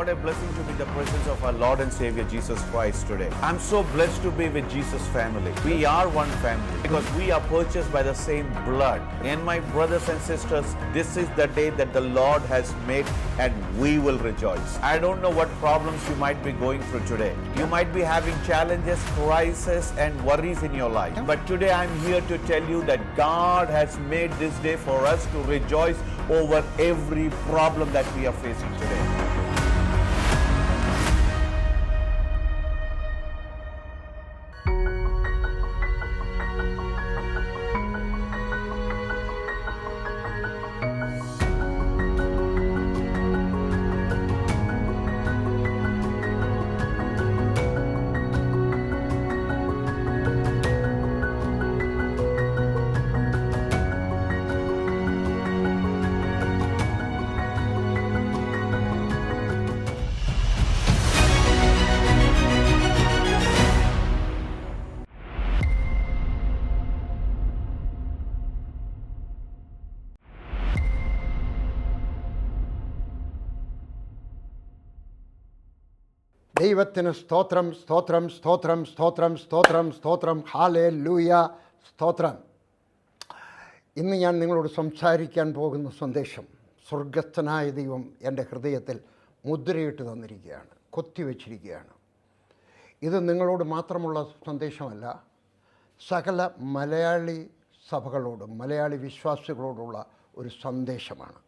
What a blessing to be in the presence of our Lord and Savior Jesus Christ today. I'm so blessed to be with Jesus family. We are one family because we are purchased by the same blood. And my brothers and sisters, this is the day that the Lord has made and we will rejoice. I don't know what problems you might be going through today. You might be having challenges, crises and worries in your life. But today I'm here to tell you that God has made this day for us to rejoice over every problem that we are facing today. ദൈവത്തിന് സ്തോത്രം സ്തോത്രം സ്തോത്രം സ്തോത്രം സ്തോത്രം സ്തോത്രം hallelujah സ്തോത്രം. ഇന്ന് ഞാൻ നിങ്ങളോട് സംസാരിക്കാൻ പോകുന്ന സന്ദേശം സ്വർഗസ്ഥനായ ദൈവം എൻ്റെ ഹൃദയത്തിൽ മുദ്രയിട്ട് തന്നിരിക്കുകയാണ്, കൊത്തിവെച്ചിരിക്കുകയാണ്. ഇത് നിങ്ങളോട് മാത്രമുള്ള സന്ദേശമല്ല, സകല മലയാളി സഭകളോടും മലയാളി വിശ്വാസികളോടുള്ള ഒരു സന്ദേശമാണ്.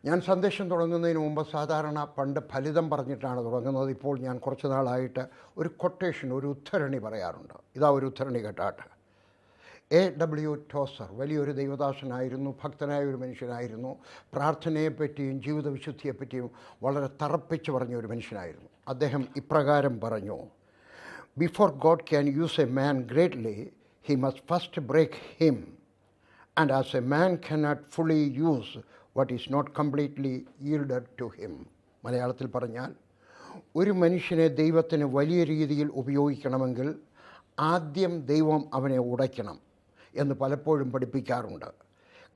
ഞാൻ സന്ദേശം തുടങ്ങുന്നതിന് മുമ്പ് സാധാരണ പണ്ട് ഫലിതം പറഞ്ഞിട്ടാണ് തുടങ്ങുന്നത്. ഇപ്പോൾ ഞാൻ കുറച്ച് നാളായിട്ട് ഒരു കൊട്ടേഷൻ, ഒരു ഉദ്ധരണി പറയാറുണ്ട്. ഇതാ ഒരു ഉദ്ധരണി കേട്ടാട്ട്. A.W. ടോസർ വലിയൊരു ദൈവദാസനായിരുന്നു, ഭക്തനായ ഒരു മനുഷ്യനായിരുന്നു. പ്രാർത്ഥനയെപ്പറ്റിയും ജീവിത വിശുദ്ധിയെപ്പറ്റിയും വളരെ തറപ്പിച്ച് പറഞ്ഞ ഒരു മനുഷ്യനായിരുന്നു. അദ്ദേഹം ഇപ്രകാരം പറഞ്ഞു: before God can use a man greatly, he must first break him. And as a man cannot fully use what is not completely yielded to him. മലയാളത്തിൽ പറഞ്ഞാൽ, ഒരു മനുഷ്യനെ ദൈവത്തിന് വലിയ രീതിയിൽ ഉപയോഗിക്കണമെങ്കിൽ ആദ്യം ദൈവം അവനെ ഉടയ്ക്കണം എന്ന് പലപ്പോഴും പഠിപ്പിക്കാറുണ്ട്.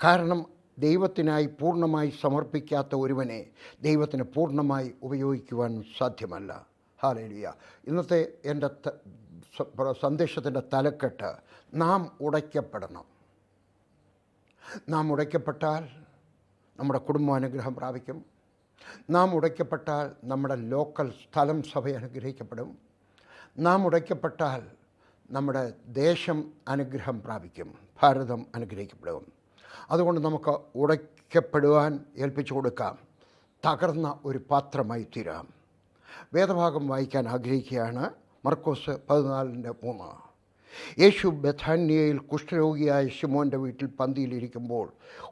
കാരണം ദൈവത്തിനായി പൂർണ്ണമായി സമർപ്പിക്കാത്ത ഒരുവനെ ദൈവത്തിന് പൂർണ്ണമായി ഉപയോഗിക്കുവാൻ സാധ്യമല്ല. ഹല്ലേലൂയ. ഇന്നത്തെ എൻ്റെ സന്ദേശത്തിൻ്റെ തലക്കെട്ട് നാം ഉടയ്ക്കപ്പെടണം. നാം ഉടയ്ക്കപ്പെട്ടാൽ നമ്മുടെ കുടുംബം അനുഗ്രഹം പ്രാപിക്കും. നാം ഉടയ്ക്കപ്പെട്ടാൽ നമ്മുടെ ലോക്കൽ സ്ഥലം സഭ അനുഗ്രഹിക്കപ്പെടും. നാം ഉടയ്ക്കപ്പെട്ടാൽ നമ്മുടെ ദേശം അനുഗ്രഹം പ്രാപിക്കും, ഭാരതം അനുഗ്രഹിക്കപ്പെടും. അതുകൊണ്ട് നമുക്ക് ഉടയ്ക്കപ്പെടുവാൻ ഏൽപ്പിച്ചു കൊടുക്കാം, തകർന്ന ഒരു പാത്രമായി തീരാം. വേദഭാഗം വായിക്കാൻ ആഗ്രഹിക്കുകയാണ്. മർക്കോസ് 14:3. യേശു ബഥാന്യയിൽ കുഷ്ഠരോഗിയായ ശിമോൻ്റെ വീട്ടിൽ പന്തിയിലിരിക്കുമ്പോൾ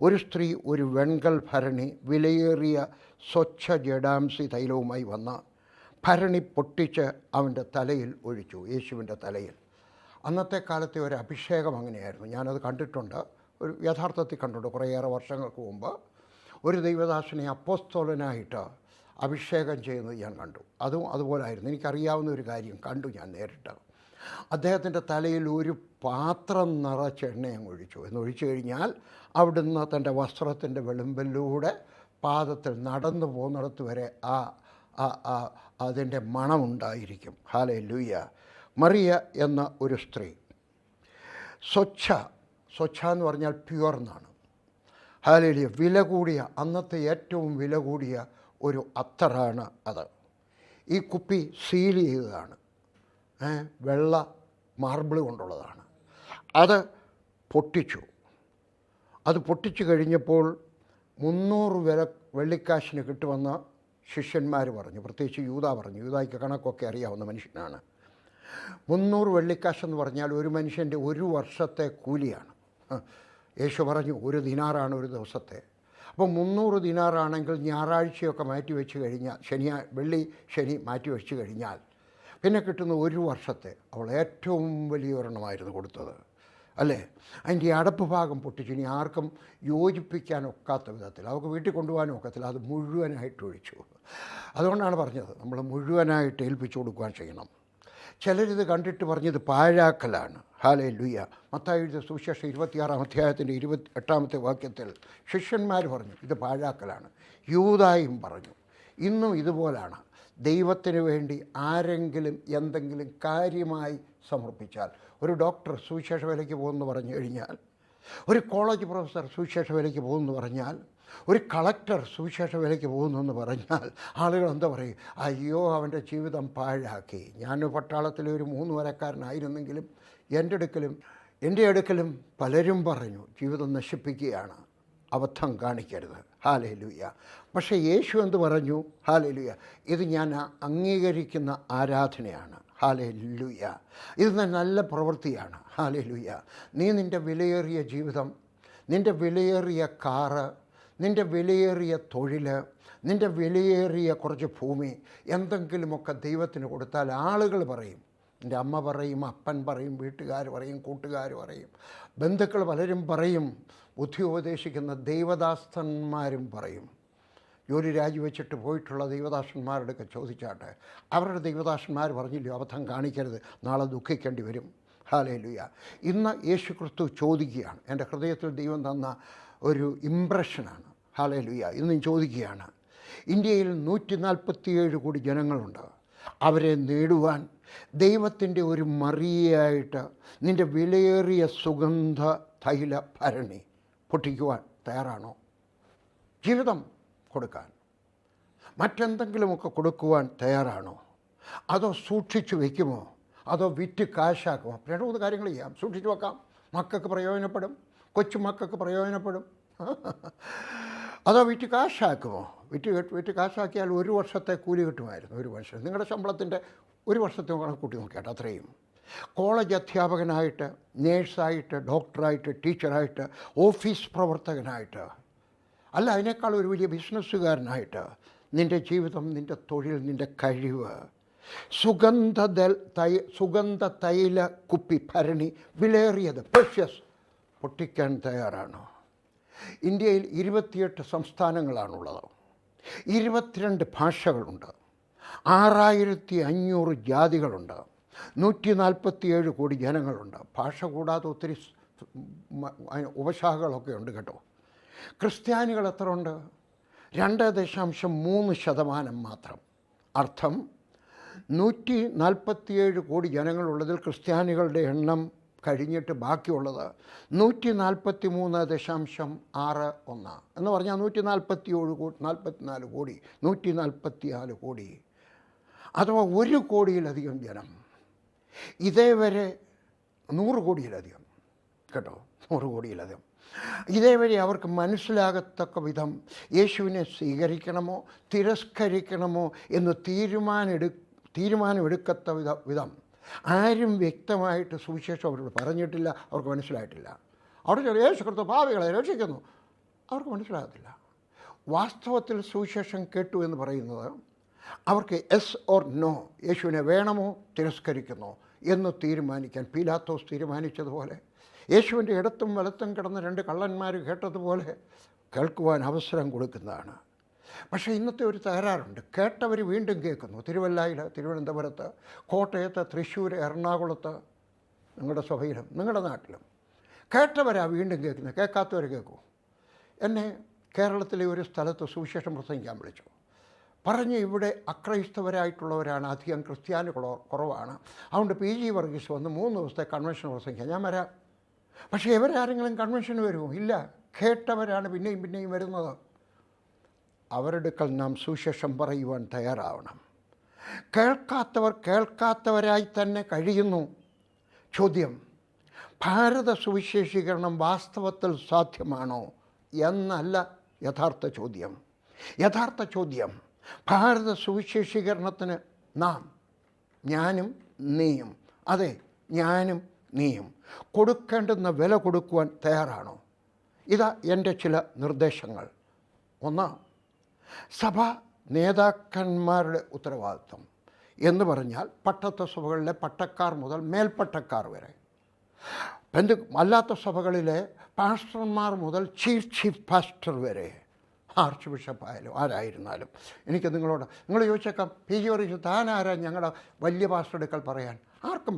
ഒരു സ്ത്രീ ഒരു വെൺകൽ ഭരണി വിലയേറിയ സ്വച്ഛ ജഡാംസി തൈലവുമായി വന്ന് ഭരണി പൊട്ടിച്ച് അവൻ്റെ തലയിൽ ഒഴിച്ചു, യേശുവിൻ്റെ തലയിൽ. അന്നത്തെ കാലത്തെ ഒരു അഭിഷേകം അങ്ങനെയായിരുന്നു. ഞാനത് കണ്ടിട്ടുണ്ട്, ഒരു യഥാർത്ഥത്തിൽ കണ്ടിട്ടുണ്ട്. കുറേയേറെ വർഷങ്ങൾക്ക് മുമ്പ് ഒരു ദൈവദാസനെ അപ്പോസ്തലനായിട്ട് അഭിഷേകം ചെയ്യുന്നത് ഞാൻ കണ്ടു. അതുപോലായിരുന്നു. എനിക്കറിയാവുന്ന ഒരു കാര്യം കണ്ടു ഞാൻ നേരിട്ട്. അദ്ദേഹത്തിൻ്റെ തലയിൽ ഒരു പാത്രം നിറച്ച് എണ്ണ അങ്ങ് ഒഴിച്ചു. എന്നൊഴിച്ചു കഴിഞ്ഞാൽ അവിടുന്ന് തൻ്റെ വസ്ത്രത്തിൻ്റെ വെളുമ്പിലൂടെ പാദത്തിൽ നടന്നു പോകുന്നിടത്ത് വരെ അതിൻ്റെ മണമുണ്ടായിരിക്കും. ഹല്ലേലൂയ. മറിയ എന്ന ഒരു സ്ത്രീ, സ്വച്ഛ എന്ന് പറഞ്ഞാൽ പ്യുവർ എന്നാണ്. ഹല്ലേലൂയ. വില കൂടിയ, അന്നത്തെ ഏറ്റവും വില കൂടിയ ഒരു അത്തറാണ് അത്. ഈ കുപ്പി സീൽ ചെയ്തതാണ്, വെള്ള മാർബിൾ കൊണ്ടുള്ളതാണ്. അത് പൊട്ടിച്ചു. അത് പൊട്ടിച്ചു കഴിഞ്ഞപ്പോൾ 300 വെള്ളിക്കാശിന് കിട്ടുമെന്ന് ശിഷ്യന്മാർ പറഞ്ഞു. പ്രത്യേകിച്ച് യൂദാ പറഞ്ഞു. യൂദായ്ക്ക് കണക്കൊക്കെ അറിയാവുന്ന മനുഷ്യനാണ്. 300 വെള്ളിക്കാശെന്ന് പറഞ്ഞാൽ ഒരു മനുഷ്യൻ്റെ ഒരു വർഷത്തെ കൂലിയാണ്. യേശു പറഞ്ഞു 1 ദിനാറാണ് ഒരു ദിവസത്തെ. അപ്പോൾ 300 ദിനാറാണെങ്കിൽ ഞായറാഴ്ചയൊക്കെ മാറ്റി വെച്ച് കഴിഞ്ഞാൽ, വെള്ളി ശനി മാറ്റി വെച്ച് കഴിഞ്ഞാൽ പിന്നെ കിട്ടുന്ന ഒരു വർഷത്തെ. അവൾ ഏറ്റവും വലിയൊരെണ്ണമായിരുന്നു കൊടുത്തത്, അല്ലേ? അതിൻ്റെ അടപ്പ് ഭാഗം പൊട്ടിച്ച് ഇനി ആർക്കും യോജിപ്പിക്കാനൊക്കാത്ത വിധത്തിൽ, അവർക്ക് വീട്ടിൽ കൊണ്ടുപോകാനും ഒക്കത്തില്ല, അത് മുഴുവനായിട്ട് ഒഴിച്ചു. അതുകൊണ്ടാണ് പറഞ്ഞത് നമ്മൾ മുഴുവനായിട്ട് ഏൽപ്പിച്ചു കൊടുക്കുവാൻ ചെയ്യണം. ചിലരിത് കണ്ടിട്ട് പറഞ്ഞത് പാഴാക്കലാണ്. ഹല്ലേലൂയ. മത്തായി എഴുതിയ സുവിശേഷം 26-ാം അധ്യായത്തിൻ്റെ 28-ാമത്തെ വാക്യത്തിൽ ശിഷ്യന്മാർ പറഞ്ഞു ഇത് പാഴാക്കലാണ്. യൂദായും പറഞ്ഞു ഇന്നും ഇതുപോലാണ്. ദൈവത്തിന് വേണ്ടി ആരെങ്കിലും എന്തെങ്കിലും കാര്യമായി സമർപ്പിച്ചാൽ, ഒരു ഡോക്ടർ സുവിശേഷ വേലയ്ക്ക് പോകുമെന്ന് പറഞ്ഞു കഴിഞ്ഞാൽ, ഒരു കോളേജ് പ്രൊഫസർ സുവിശേഷ വേലയ്ക്ക് പോകുമെന്ന് പറഞ്ഞാൽ, ഒരു കളക്ടർ സുവിശേഷ വേലയ്ക്ക് പോകുന്നു എന്ന് പറഞ്ഞാൽ ആളുകൾ എന്താ പറയും? അയ്യോ, അവൻ്റെ ജീവിതം പാഴാക്കി. ഞാൻ പട്ടാളത്തിലെ ഒരു 3 വരക്കാരനായിരുന്നെങ്കിലും എൻ്റെ അടുക്കലും പലരും പറഞ്ഞു ജീവിതം നശിപ്പിക്കുകയാണ്, അബദ്ധം കാണിക്കരുത്. ഹല്ലേലൂയ. പക്ഷേ യേശു എന്ത് പറഞ്ഞു? ഹല്ലേലൂയ, ഇത് ഞാൻ അംഗീകരിക്കുന്ന ആരാധനയാണ്. ഹല്ലേലൂയ, ഇത് നല്ല പ്രവൃത്തിയാണ്. ഹല്ലേലൂയ. നീ നിൻ്റെ വിലയേറിയ ജീവിതം, നിൻ്റെ വിലയേറിയ കാറ്, നിൻ്റെ വിലയേറിയ തൊഴിൽ, നിൻ്റെ വിലയേറിയ കുറച്ച് ഭൂമി എന്തെങ്കിലുമൊക്കെ ദൈവത്തിന് കൊടുത്താൽ ആളുകൾ പറയും, എൻ്റെ അമ്മ പറയും, അപ്പൻ പറയും, വീട്ടുകാർ പറയും, കൂട്ടുകാർ പറയും, ബന്ധുക്കൾ പലരും പറയും, ബുദ്ധി ഉപദേശിക്കുന്ന ദൈവദാസന്മാരും പറയും. ജോലി രാജിവെച്ചിട്ട് പോയിട്ടുള്ള ദൈവദാസന്മാരോടൊക്കെ ചോദിച്ചാട്ടെ, അവരുടെ ദൈവദാസന്മാർ പറഞ്ഞില്ലയോ അബദ്ധം കാണിക്കരുത്, നാളെ ദുഃഖിക്കേണ്ടി വരും. ഹല്ലേലൂയ. ഇന്ന് യേശു ക്രിസ്തു ചോദിക്കുകയാണ്, എൻ്റെ ഹൃദയത്തിൽ ദൈവം തന്ന ഒരു ഇംപ്രഷനാണ്. ഹല്ലേലൂയ. ഇന്നും ചോദിക്കുകയാണ്, ഇന്ത്യയിൽ 147 കോടി ജനങ്ങളുണ്ട്. അവരെ നേടുവാൻ ദൈവത്തിൻ്റെ ഒരു മറിയായിട്ട് നിൻ്റെ വിലയേറിയ സുഗന്ധ തൈല ഭരണി പൊട്ടിക്കുവാൻ തയ്യാറാണോ? ജീവിതം കൊടുക്കാൻ, മറ്റെന്തെങ്കിലുമൊക്കെ കൊടുക്കുവാൻ തയ്യാറാണോ? അതോ സൂക്ഷിച്ചു വയ്ക്കുമോ? അതോ വിറ്റ് കാശാക്കുമോ? 2-3 കാര്യങ്ങൾ ചെയ്യാം. സൂക്ഷിച്ചു വെക്കാം, മക്കൾക്ക് പ്രയോജനപ്പെടും, കൊച്ചുമക്കൾക്ക് പ്രയോജനപ്പെടും. അതോ വിറ്റ് കാശാക്കുമോ? വിറ്റ് കാശാക്കിയാൽ 1 വർഷത്തെ കൂലി കിട്ടുമായിരുന്നു. 1 വർഷം നിങ്ങളുടെ ശമ്പളത്തിൻ്റെ 1 വർഷത്തെ കണക്ക് കൂട്ടി നോക്കിയാട്ടെ, അത്രയും. കോളേജ് അധ്യാപകനായിട്ട്, നേഴ്സായിട്ട്, ഡോക്ടറായിട്ട്, ടീച്ചറായിട്ട്, ഓഫീസ് പ്രവർത്തകനായിട്ട്, അല്ല അതിനേക്കാൾ ഒരു വലിയ ബിസിനസ്സുകാരനായിട്ട് നിൻ്റെ ജീവിതം, നിൻ്റെ തൊഴിൽ, നിൻ്റെ കഴിവ്, സുഗന്ധ തൈല കുപ്പി ഭരണി വിലയേറിയത് പ്രഷ്യസ് പൊട്ടിക്കാൻ തയ്യാറാണോ? ഇന്ത്യയിൽ 28 സംസ്ഥാനങ്ങളാണുള്ളത്, 22 ഭാഷകളുണ്ട്, 6500 ജാതികളുണ്ട്, 147 കോടി ജനങ്ങളുണ്ട്. ഭാഷ കൂടാതെ ഒത്തിരി ഉപശാഖകളൊക്കെ ഉണ്ട് കേട്ടോ. ക്രിസ്ത്യാനികൾ എത്ര ഉണ്ട്? 2.3% മാത്രം. അർത്ഥം 147 കോടി ജനങ്ങളുള്ളതിൽ ക്രിസ്ത്യാനികളുടെ എണ്ണം കഴിഞ്ഞിട്ട് ബാക്കിയുള്ളത് 143.61 എന്ന് പറഞ്ഞാൽ 144 കോടി, അഥവാ 1 കോടിയിലധികം ജനം. ഇതേവരെ 100 കോടിയിലധികം കേട്ടോ, 100 കോടിയിലധികം. ഇതേവരെ അവർക്ക് മനസ്സിലാകത്തക്ക വിധം യേശുവിനെ സ്വീകരിക്കണമോ തിരസ്കരിക്കണമോ എന്ന് തീരുമാനമെടുക്കത്ത വിധം ആരും വ്യക്തമായിട്ട് സുവിശേഷം അവരോട് പറഞ്ഞിട്ടില്ല, അവർക്ക് മനസ്സിലായിട്ടില്ല. അവിടെ യേശു ക്രിസ്തു പാപികളെ രക്ഷിക്കുന്നു, അവർക്ക് മനസ്സിലാകത്തില്ല. വാസ്തവത്തിൽ സുവിശേഷം കേട്ടു എന്ന് പറയുന്നത് അവർക്ക് യെസ് ഓർ നോ, യേശുവിനെ വേണമോ തിരസ്കരിക്കുന്നോ എന്ന് തീരുമാനിക്കാൻ പീലാത്തോസ് തീരുമാനിച്ചതുപോലെ, യേശുവിൻ്റെ ഇടത്തും വലത്തും കിടന്ന 2 കള്ളന്മാർ കേട്ടതുപോലെ കേൾക്കുവാൻ അവസരം കൊടുക്കുന്നതാണ്. പക്ഷേ ഇന്നത്തെ ഒരു തകരാറുണ്ട്. കേട്ടവർ വീണ്ടും കേൾക്കുന്നു. തിരുവല്ലയിൽ, തിരുവനന്തപുരത്ത്, കോട്ടയത്ത്, തൃശ്ശൂർ, എറണാകുളത്ത്, നിങ്ങളുടെ സഭയിലും നിങ്ങളുടെ നാട്ടിലും കേട്ടവരാ വീണ്ടും കേൾക്കുന്നത്, കേൾക്കാത്തവർ കേൾക്കൂ. എന്നെ കേരളത്തിലെ ഒരു സ്ഥലത്ത് സുവിശേഷം പ്രസംഗിക്കാൻ വിളിച്ചു. പറഞ്ഞ് ഇവിടെ അക്രൈസ്തവരായിട്ടുള്ളവരാണ് അധികം, ക്രിസ്ത്യാനികളോ കുറവാണ്, അതുകൊണ്ട് PG വർഗീസ് വന്ന് 3 ദിവസത്തെ കൺവെൻഷൻ പ്രസംഗിക്കാം. ഞാൻ വരാം. പക്ഷേ ഇവരാരെങ്കിലും കൺവെൻഷന് വരുമോ? ഇല്ല. കേട്ടവരാണ് പിന്നെയും വരുന്നത്. അവരെടുക്കൽ നാം സുവിശേഷം പറയുവാൻ തയ്യാറാവണം. കേൾക്കാത്തവർ കേൾക്കാത്തവരായി തന്നെ കഴിയുന്നു. ചോദ്യം, ഭാരത സുവിശേഷീകരണം വാസ്തവത്തിൽ സാധ്യമാണോ എന്നല്ല യഥാർത്ഥ ചോദ്യം. യഥാർത്ഥ ചോദ്യം, ഭാരത സുവിശേഷീകരണത്തിന് ഞാനും നീയും, അതെ ഞാനും നീയും കൊടുക്കേണ്ടുന്ന വില കൊടുക്കുവാൻ തയ്യാറാണോ? ഇതാ എൻ്റെ ചില നിർദ്ദേശങ്ങൾ. 1, സഭ നേതാക്കന്മാരുടെ ഉത്തരവാദിത്വം എന്ന് പറഞ്ഞാൽ പട്ടത്ത സഭകളിലെ പട്ടക്കാർ മുതൽ മേൽപ്പട്ടക്കാർ വരെ, അല്ലാത്ത സഭകളിലെ പാസ്റ്റർമാർ മുതൽ ചീഫ് പാസ്റ്റർ വരെ, ആർച്ച് ബിഷപ്പായാലും ആരായിരുന്നാലും. എനിക്ക് നിങ്ങൾ ചോദിച്ചേക്കാം, PG വർഗീസ് താൻ ആരാ ഞങ്ങളുടെ വലിയ പാസ്റ്റർ എടുക്കൽ പറയാൻ? ആർക്കും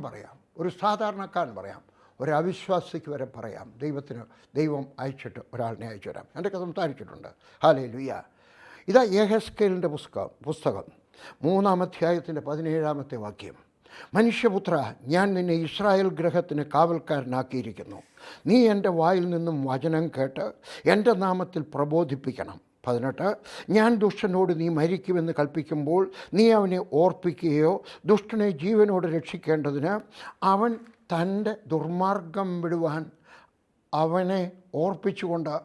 പറയാം. ഒരു സാധാരണക്കാരൻ പറയാം, ഒരു അവിശ്വാസിക്ക് വരെ പറയാം. ദൈവം അയച്ചിട്ട് ഒരാളിനെ അയച്ചു തരാം. എൻ്റെ സംസാരിച്ചിട്ടുണ്ട്. ഹല്ലേലൂയ. ഇതാ യെഹെസ്കേലിൻ്റെ പുസ്തകം 3-ാം അധ്യായത്തിൻ്റെ 17-ാമത്തെ വാക്യം. മനുഷ്യപുത്ര, ഞാൻ നിന്നെ ഇസ്രായേൽ ഗൃഹത്തിന് കാവൽക്കാരനാക്കിയിരിക്കുന്നു. നീ എൻ്റെ വായിൽ നിന്നും വചനം കേട്ട് എൻ്റെ നാമത്തിൽ പ്രബോധിപ്പിക്കണം. 18, ഞാൻ ദുഷ്ടനോട് നീ മരിക്കുമെന്ന് കൽപ്പിക്കുമ്പോൾ നീ അവനെ ഓർപ്പിക്കുകയോ ദുഷ്ടനെ ജീവനോട് രക്ഷിക്കേണ്ടതിന് അവൻ തൻ്റെ ദുർമാർഗം വിടുവാൻ അവനെ ഓർപ്പിച്ചുകൊണ്ട്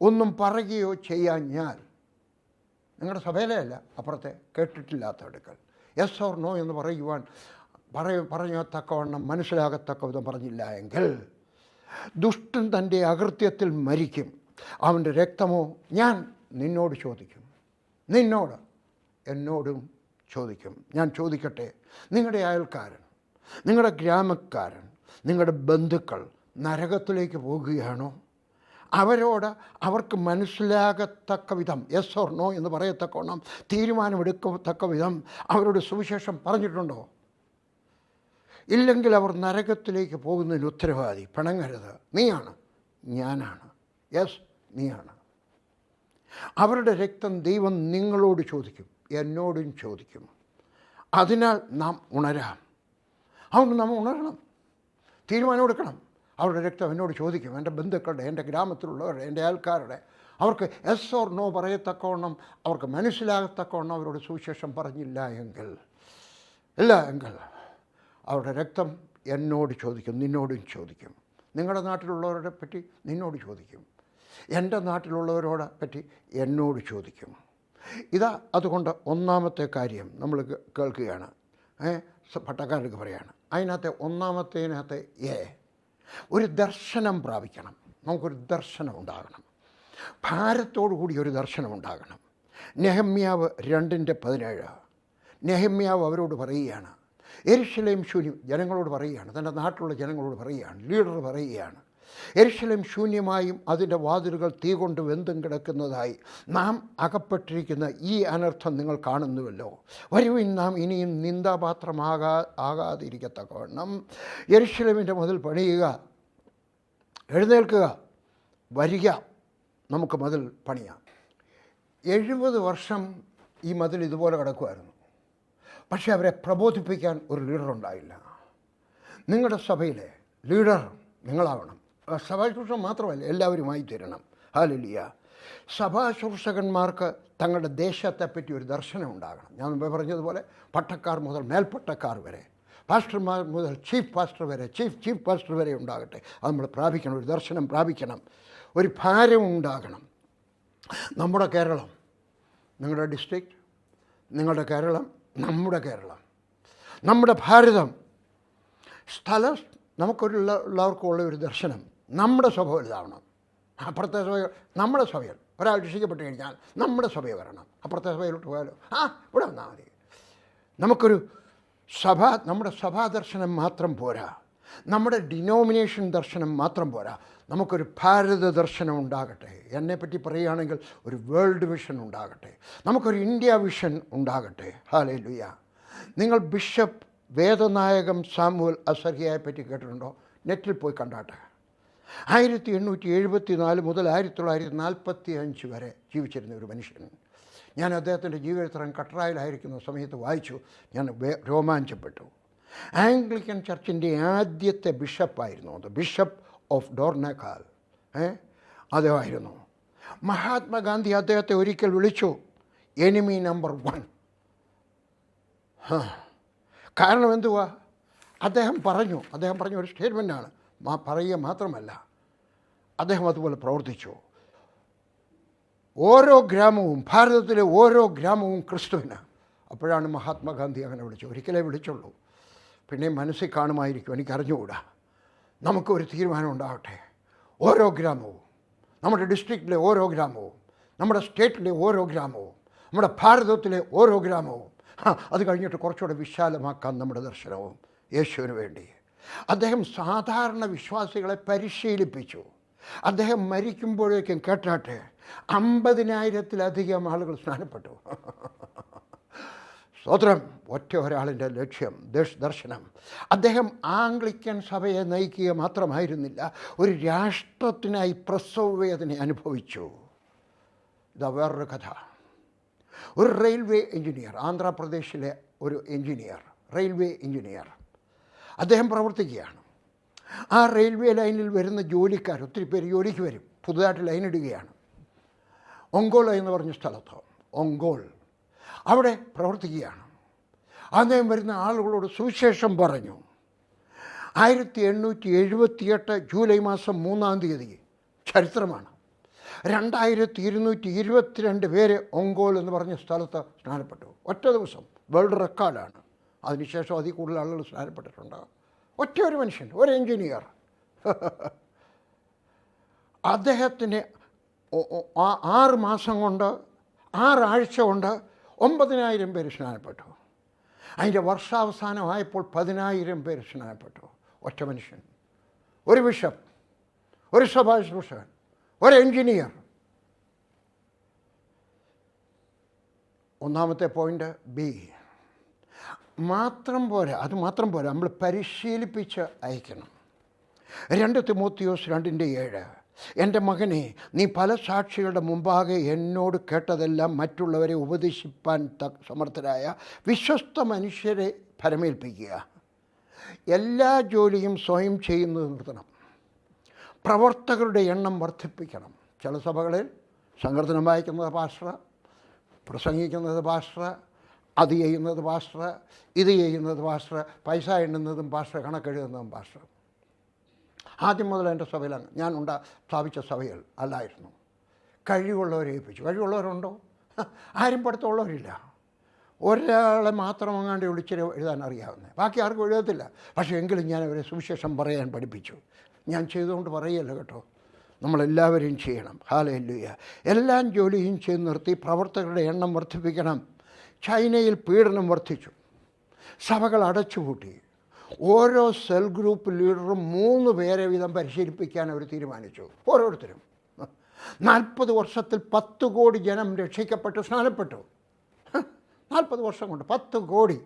ഒന്നും പറയുകയോ ചെയ്യാഞ്ഞാൽ, നിങ്ങളുടെ സഭയിലേ അല്ല, അപ്പുറത്തെ കേട്ടിട്ടില്ലാത്ത അടുക്കൽ യെസ് ഓർ നോ എന്ന് പറയുവാൻ പറഞ്ഞത്തക്കവണ്ണം മനസ്സിലാകത്തക്ക വിധം പറഞ്ഞില്ല എങ്കിൽ ദുഷ്ടൻ തൻ്റെ അകൃത്യത്തിൽ മരിക്കും. അവൻ്റെ രക്തമോ ഞാൻ നിന്നോട് ചോദിക്കും, എന്നോടും ചോദിക്കും. ഞാൻ ചോദിക്കട്ടെ, നിങ്ങളുടെ അയൽക്കാരൻ, നിങ്ങളുടെ ഗ്രാമക്കാരൻ, നിങ്ങളുടെ ബന്ധുക്കൾ നരകത്തിലേക്ക് പോകുകയാണോ? അവർക്ക് മനസ്സിലാകത്തക്ക വിധം യെസ് ഓർ നോ എന്ന് പറയത്തക്കവണ്ണം തീരുമാനമെടുക്കത്തക്ക വിധം അവരോട് സുവിശേഷം പറഞ്ഞിട്ടുണ്ടോ? ഇല്ലെങ്കിൽ അവർ നരകത്തിലേക്ക് പോകുന്നതിന് ഉത്തരവാദി. പിണങ്ങരുത്, നീയാണ്, ഞാനാണ്, യെസ് നീയാണ്. അവരുടെ രക്തം ദൈവം നിങ്ങളോട് ചോദിക്കും, എന്നോടും ചോദിക്കും. അതിനാൽ നാം ഉണരാം. അതുകൊണ്ട് നാം ഉണരണം, തീരുമാനമെടുക്കണം. അവരുടെ രക്തം എന്നോട് ചോദിക്കും, എൻ്റെ ബന്ധുക്കളുടെ, എൻ്റെ ഗ്രാമത്തിലുള്ളവരുടെ, എൻ്റെ അയൽക്കാരുടെ. അവർക്ക് യെസ് ഓർ നോ പറയത്തക്കവണ്ണം, അവർക്ക് മനസ്സിലാകത്തക്കവണ്ണം അവരോട് സുവിശേഷം പറഞ്ഞില്ല എങ്കിൽ, അവരുടെ രക്തം എന്നോട് ചോദിക്കും, നിന്നോടും ചോദിക്കും. നിങ്ങളുടെ നാട്ടിലുള്ളവരെ പറ്റി നിന്നോട് ചോദിക്കും, എൻ്റെ നാട്ടിലുള്ളവരോട് പറ്റി എന്നോട് ചോദിക്കും. അതുകൊണ്ട് ഒന്നാമത്തെ കാര്യം നമ്മൾ കേൾക്കുകയാണ്, പട്ടക്കാർക്ക് പറയാണ്. അതിനകത്തെ ഒന്നാമത്തേനകത്തെ ഒരു ദർശനം പ്രാപിക്കണം. നമുക്കൊരു ദർശനം ഉണ്ടാകണം, ഭാരത്തോടു കൂടി ഒരു ദർശനം ഉണ്ടാകണം. നെഹമ്യാവ് 2:17. നെഹമ്യാവ് അവരോട് പറയുകയാണ്, യെരുശലേം ശൂന്യം, ജനങ്ങളോട് പറയുകയാണ്, തൻ്റെ നാട്ടിലുള്ള ജനങ്ങളോട് പറയുകയാണ്, ലീഡർ പറയുകയാണ്, യെരുശലേം ശൂന്യമായും അതിൻ്റെ വാതിലുകൾ തീ കൊണ്ട് വെന്തും കിടക്കുന്നതായി നാം അകപ്പെട്ടിരിക്കുന്ന ഈ അനർത്ഥം നിങ്ങൾ കാണുന്നുവല്ലോ. വരുവിൻ, നാം ഇനിയും നിന്ദാപാത്രമാകാതിരിക്കത്തക്കവണ്ണം യെരുശലേമിൻ്റെ മതിൽ പണിയുക. എഴുന്നേൽക്കുക, വരിക, നമുക്ക് മതിൽ പണിയാം. 70 വർഷം ഈ മതിൽ ഇതുപോലെ കിടക്കുമായിരുന്നു. പക്ഷേ അവരെ പ്രബോധിപ്പിക്കാൻ ഒരു ലീഡർ ഉണ്ടായില്ല. നിങ്ങളുടെ സഭയിലെ ലീഡർ നിങ്ങളാവണം. സഭാശുശ്രൂഷ മാത്രമല്ല, എല്ലാവരുമായി തീരണം. ഹല്ലേലൂയ. സഭാശുശ്രൂഷകന്മാർക്ക് തങ്ങളുടെ ദേശത്തെപ്പറ്റി ഒരു ദർശനം ഉണ്ടാകണം. ഞാൻ മുമ്പേ പറഞ്ഞതുപോലെ പട്ടക്കാർ മുതൽ മേൽപ്പട്ടക്കാർ വരെ, പാസ്റ്റർമാർ മുതൽ ചീഫ് പാസ്റ്റർ വരെ, ചീഫ് പാസ്റ്റർ വരെ ഉണ്ടാകട്ടെ. അത് നമ്മൾ പ്രാപിക്കണം, ഒരു ദർശനം പ്രാപിക്കണം, ഒരു ഭാരം ഉണ്ടാകണം. നമ്മുടെ കേരളം, നിങ്ങളുടെ ഡിസ്ട്രിക്റ്റ്, നിങ്ങളുടെ കേരളം, നമ്മുടെ കേരളം, നമ്മുടെ ഭാരതം, സ്ഥലം, നമുക്കുള്ളവർക്കുള്ള ഒരു ദർശനം. നമ്മുടെ സഭ വലുതാവണം. അപ്പുറത്തെ സഭ, നമ്മുടെ സഭയിൽ ഒരാൾ രക്ഷിക്കപ്പെട്ട് കഴിഞ്ഞാൽ നമ്മുടെ സഭയിൽ വരണം. അപ്പുറത്തെ സഭയിലോട്ട് പോയാലോ, ഇവിടെ വന്നാൽ മതി. നമുക്കൊരു സഭ, നമ്മുടെ സഭാ ദർശനം മാത്രം പോരാ, നമ്മുടെ ഡിനോമിനേഷൻ ദർശനം മാത്രം പോരാ, നമുക്കൊരു ഭാരത ദർശനം ഉണ്ടാകട്ടെ. എന്നെപ്പറ്റി പറയുകയാണെങ്കിൽ ഒരു വേൾഡ് വിഷൻ ഉണ്ടാകട്ടെ, നമുക്കൊരു ഇന്ത്യ വിഷൻ ഉണ്ടാകട്ടെ. ഹല്ലേലൂയ. നിങ്ങൾ ബിഷപ്പ് വേദനായകം സാമുവൽ അസറിയയെ പറ്റി കേട്ടിട്ടുണ്ടോ? നെറ്റിൽ പോയി കണ്ടാട്ടെ. 1874 മുതൽ 1945 വരെ ജീവിച്ചിരുന്ന ഒരു മനുഷ്യൻ. ഞാൻ അദ്ദേഹത്തിൻ്റെ ജീവചരിത്രം കട്ടറായിലായിരിക്കുന്ന സമയത്ത് വായിച്ചു. ഞാൻ രോമാഞ്ചപ്പെട്ടു. ആംഗ്ലിക്കൻ ചർച്ചിൻ്റെ ആദ്യത്തെ ബിഷപ്പായിരുന്നു അത്, ബിഷപ്പ് ഓഫ് ഡോർനക്കാൽ. അദ്ദേഹമായിരുന്നു. മഹാത്മാഗാന്ധി അദ്ദേഹത്തെ ഒരിക്കൽ വിളിച്ചു എനിമി നമ്പർ 1. കാരണം എന്തുവാ? അദ്ദേഹം പറഞ്ഞ ഒരു സ്റ്റേറ്റ്മെൻറ്റാണ്. പറയുക മാത്രമല്ല, അദ്ദേഹം അതുപോലെ പ്രവർത്തിച്ചു. ഓരോ ഗ്രാമവും, ഭാരതത്തിലെ ഓരോ ഗ്രാമവും ക്രിസ്തുവിന്. അപ്പോഴാണ് മഹാത്മാഗാന്ധി അങ്ങനെ വിളിച്ചു. ഒരിക്കലേ വിളിച്ചുള്ളൂ, പിന്നെ മനസ്സിൽ കാണുമായിരിക്കും, എനിക്കറിഞ്ഞുകൂടാ. നമുക്കൊരു തീരുമാനം ഉണ്ടാകട്ടെ. ഓരോ ഗ്രാമവും, നമ്മുടെ ഡിസ്ട്രിക്റ്റിലെ ഓരോ ഗ്രാമവും, നമ്മുടെ സ്റ്റേറ്റിലെ ഓരോ ഗ്രാമവും, നമ്മുടെ ഭാരതത്തിലെ ഓരോ ഗ്രാമവും, അത് കഴിഞ്ഞിട്ട് കുറച്ചുകൂടെ വിശാലമാക്കാൻ നമ്മുടെ ദർശനവും യേശുവിന് വേണ്ടി. അദ്ദേഹം സാധാരണ വിശ്വാസികളെ പരിശീലിപ്പിച്ചു. അദ്ദേഹം മരിക്കുമ്പോഴേക്കും കേട്ടാട്ടെ 50,000-ത്തിലധികം ആളുകൾ സ്നാനപ്പെട്ടു. സ്തോത്രം. ഒറ്റ ഒരാളിൻ്റെ ലക്ഷ്യം, ദർശനം. അദ്ദേഹം ആംഗ്ലിക്കൻ സഭയെ നയിക്കുക മാത്രമായിരുന്നില്ല, ഒരു രാഷ്ട്രത്തിനായി പ്രസവവേദന അനുഭവിച്ചു. ഇതാ വേറൊരു കഥ. ഒരു റെയിൽവേ എഞ്ചിനീയർ, ആന്ധ്രാപ്രദേശിലെ ഒരു എഞ്ചിനീയർ, റെയിൽവേ എഞ്ചിനീയർ, അദ്ദേഹം പ്രവർത്തിക്കുകയാണ്. ആ റെയിൽവേ ലൈനിൽ വരുന്ന ജോലിക്കാർ ഒത്തിരി പേര് ജോലിക്ക് വരും, പുതുതായിട്ട് ലൈൻ ഇടുകയാണ്. ഒങ്കോൾ എന്ന് പറഞ്ഞ സ്ഥലത്ത്, ഒങ്കോൾ, അവിടെ പ്രവർത്തിക്കുകയാണ്. അദ്ദേഹം വരുന്ന ആളുകളോട് സുവിശേഷം പറഞ്ഞു. 1878 ജൂലൈ മാസം 3-ാം തീയതി, ചരിത്രമാണ്, 2222 പേര് ഒങ്കോൾ എന്ന് പറഞ്ഞ സ്ഥലത്ത് സ്നാനപ്പെട്ടു. ഒറ്റ ദിവസം, വേൾഡ് റെക്കോർഡാണ്. അതിനുശേഷം അതിൽ കൂടുതൽ ആളുകൾ സ്നാനപ്പെട്ടിട്ടുണ്ട്. ഒറ്റ ഒരു മനുഷ്യൻ, ഒരു എഞ്ചിനീയർ. അദ്ദേഹത്തിന് 6 മാസം കൊണ്ട്, 6 ആഴ്ച കൊണ്ട് 9000 പേര് സ്നാനപ്പെട്ടു. അതിൻ്റെ വർഷാവസാനമായപ്പോൾ 10,000 പേര് സ്നാനപ്പെട്ടു. ഒറ്റ മനുഷ്യൻ, ഒരു ബിഷപ്പ്, ഒരു സഭാശുശ്രൂഷകൻ, ഒരു എഞ്ചിനീയർ. ഒന്നാമത്തെ പോയിൻ്റ് ബി. മാത്രം പോരാ, അത് മാത്രം പോരാ, നമ്മൾ പരിശീലിപ്പിച്ച് അയക്കണം. 2 തിമോത്തിയോസ് 2:7, എൻ്റെ മകനെ, നീ പല സാക്ഷികളുടെ മുമ്പാകെ എന്നോട് കേട്ടതെല്ലാം മറ്റുള്ളവരെ ഉപദേശിപ്പാൻ സമർത്ഥരായ വിശ്വസ്ത മനുഷ്യരെ ഫലമേൽപ്പിക്കുക. എല്ലാ ജോലിയും സ്വയം ചെയ്യുന്നത് നിർത്തണം. പ്രവർത്തകരുടെ എണ്ണം വർദ്ധിപ്പിക്കണം. ചില സഭകളിൽ സങ്കീർത്തനം വായിക്കുന്നത് പാസ്റ്റർ, പ്രസംഗിക്കുന്നത് പാസ്റ്റർ, അത് ചെയ്യുന്നത് പാസ്റ്റർ, ഇത് ചെയ്യുന്നത് പാസ്റ്റർ, പൈസ എണ്ണുന്നതും പാസ്റ്റർ, കണക്കെഴുതുന്നതും പാസ്റ്റർ. ആദ്യം മുതൽ എൻ്റെ സഭയിലാണ്, ഞാൻ സ്ഥാപിച്ച സഭയിൽ അല്ലായിരുന്നു. കഴിവുള്ളവരെ ഏൽപ്പിച്ചു. കഴിവുള്ളവരുണ്ടോ? ആരും പഠിത്തമുള്ളവരില്ല. ഒരാളെ മാത്രം അങ്ങാണ്ട് വിളിച്ചിട്ട് എഴുതാൻ അറിയാവുന്നത്, ബാക്കി ആർക്കും എഴുതത്തില്ല. പക്ഷേ എങ്കിലും ഞാൻ അവരെ സുവിശേഷം പറയാൻ പഠിപ്പിച്ചു. ഞാൻ ചെയ്തുകൊണ്ട് പറയല്ല കേട്ടോ, നമ്മളെല്ലാവരും ചെയ്യണം. ഹല്ലേലൂയ. എല്ലാ ജോലിയും ചെയ്ത് നിർത്തി പ്രവർത്തകരുടെ എണ്ണം വർദ്ധിപ്പിക്കണം. ചൈനയിൽ പീഡനം വർദ്ധിച്ചു, സഭകൾ അടച്ചുപൂട്ടി. ഓരോ സെൽ ഗ്രൂപ്പ് ലീഡറും 3 പേരെ വീതം പരിശീലിപ്പിക്കാൻ അവർ തീരുമാനിച്ചു. ഓരോരുത്തരും 40 വർഷത്തിൽ 10 കോടി ജനം രക്ഷിക്കപ്പെട്ടു, സ്നാനപ്പെട്ടു. 40 വർഷം കൊണ്ട് 10 കോടി.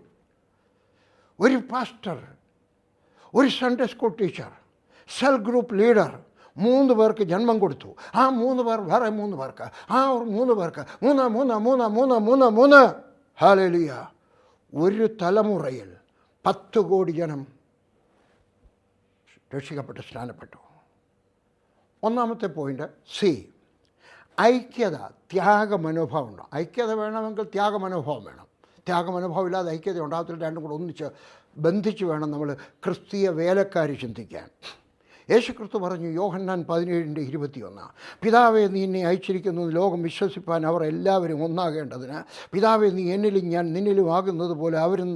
ഒരു പാസ്റ്റർ, ഒരു Sunday school teacher, cell group leader 3 പേർക്ക് ജന്മം കൊടുത്തു. ആ 3 പേർ വേറെ 3 പേർക്ക്, ആ 3 പേർക്ക്, 3. ഹല്ലേലൂയ. ഒരു തലമുറയിൽ 10 കോടി ജനം രക്ഷിക്കപ്പെട്ട് സ്നാനപ്പെട്ടു. ഒന്നാമത്തെ പോയിൻ്റ് സി. ഐക്യത, ത്യാഗമനോഭാവം ഉണ്ടോ? ഐക്യത വേണമെങ്കിൽ ത്യാഗമനോഭാവം വേണം. ത്യാഗമനോഭാവം ഇല്ലാതെ ഐക്യത ഉണ്ടാകത്തില്ല. രണ്ടും കൂടെ ഒന്നിച്ച് ബന്ധിച്ച് വേണം നമ്മൾ ക്രിസ്തീയ വേലക്കാരി ചിന്തിക്കാൻ. യേശുക്രിസ്തു പറഞ്ഞു, യോഹന്നാൻ 17:21, പിതാവേ, നീ എന്നെ അയച്ചിരിക്കുന്നു ലോകം വിശ്വസിപ്പാൻ അവർ എല്ലാവരും ഒന്നാകേണ്ടതിന്, പിതാവേ, നീ എന്നിലും ഞാൻ നിന്നിലും ആകുന്നത് പോലെ അവരും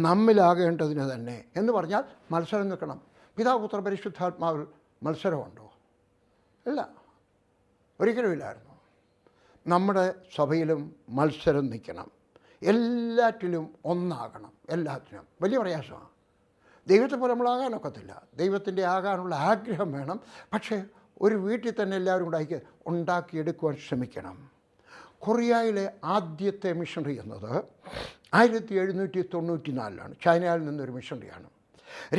നമ്മിലാകേണ്ടതിന് തന്നെ എന്ന് പറഞ്ഞാൽ മത്സരം നിൽക്കണം. പിതാവ് പുത്ര പരിശുദ്ധാത്മാവിൽ മത്സരമുണ്ടോ? ഇല്ല, ഒരിക്കലും ഇല്ലായിരുന്നു. നമ്മുടെ സഭയിലും മത്സരം നിൽക്കണം. എല്ലാറ്റിലും ഒന്നാകണം. എല്ലാത്തിനും വലിയ പ്രയാസമാണ്. ദൈവത്തെ പോലെ നമ്മളാകാനൊക്കത്തില്ല. ദൈവത്തിൻ്റെ ആകാനുള്ള ആഗ്രഹം വേണം. പക്ഷേ ഒരു വീട്ടിൽ തന്നെ എല്ലാവരും കൂടെ ഉണ്ടാക്കിയെടുക്കുവാൻ ശ്രമിക്കണം. കൊറിയയിലെ ആദ്യത്തെ മിഷണറി എന്നത് 1794 ചൈനയിൽ നിന്നൊരു മിഷണറിയാണ്.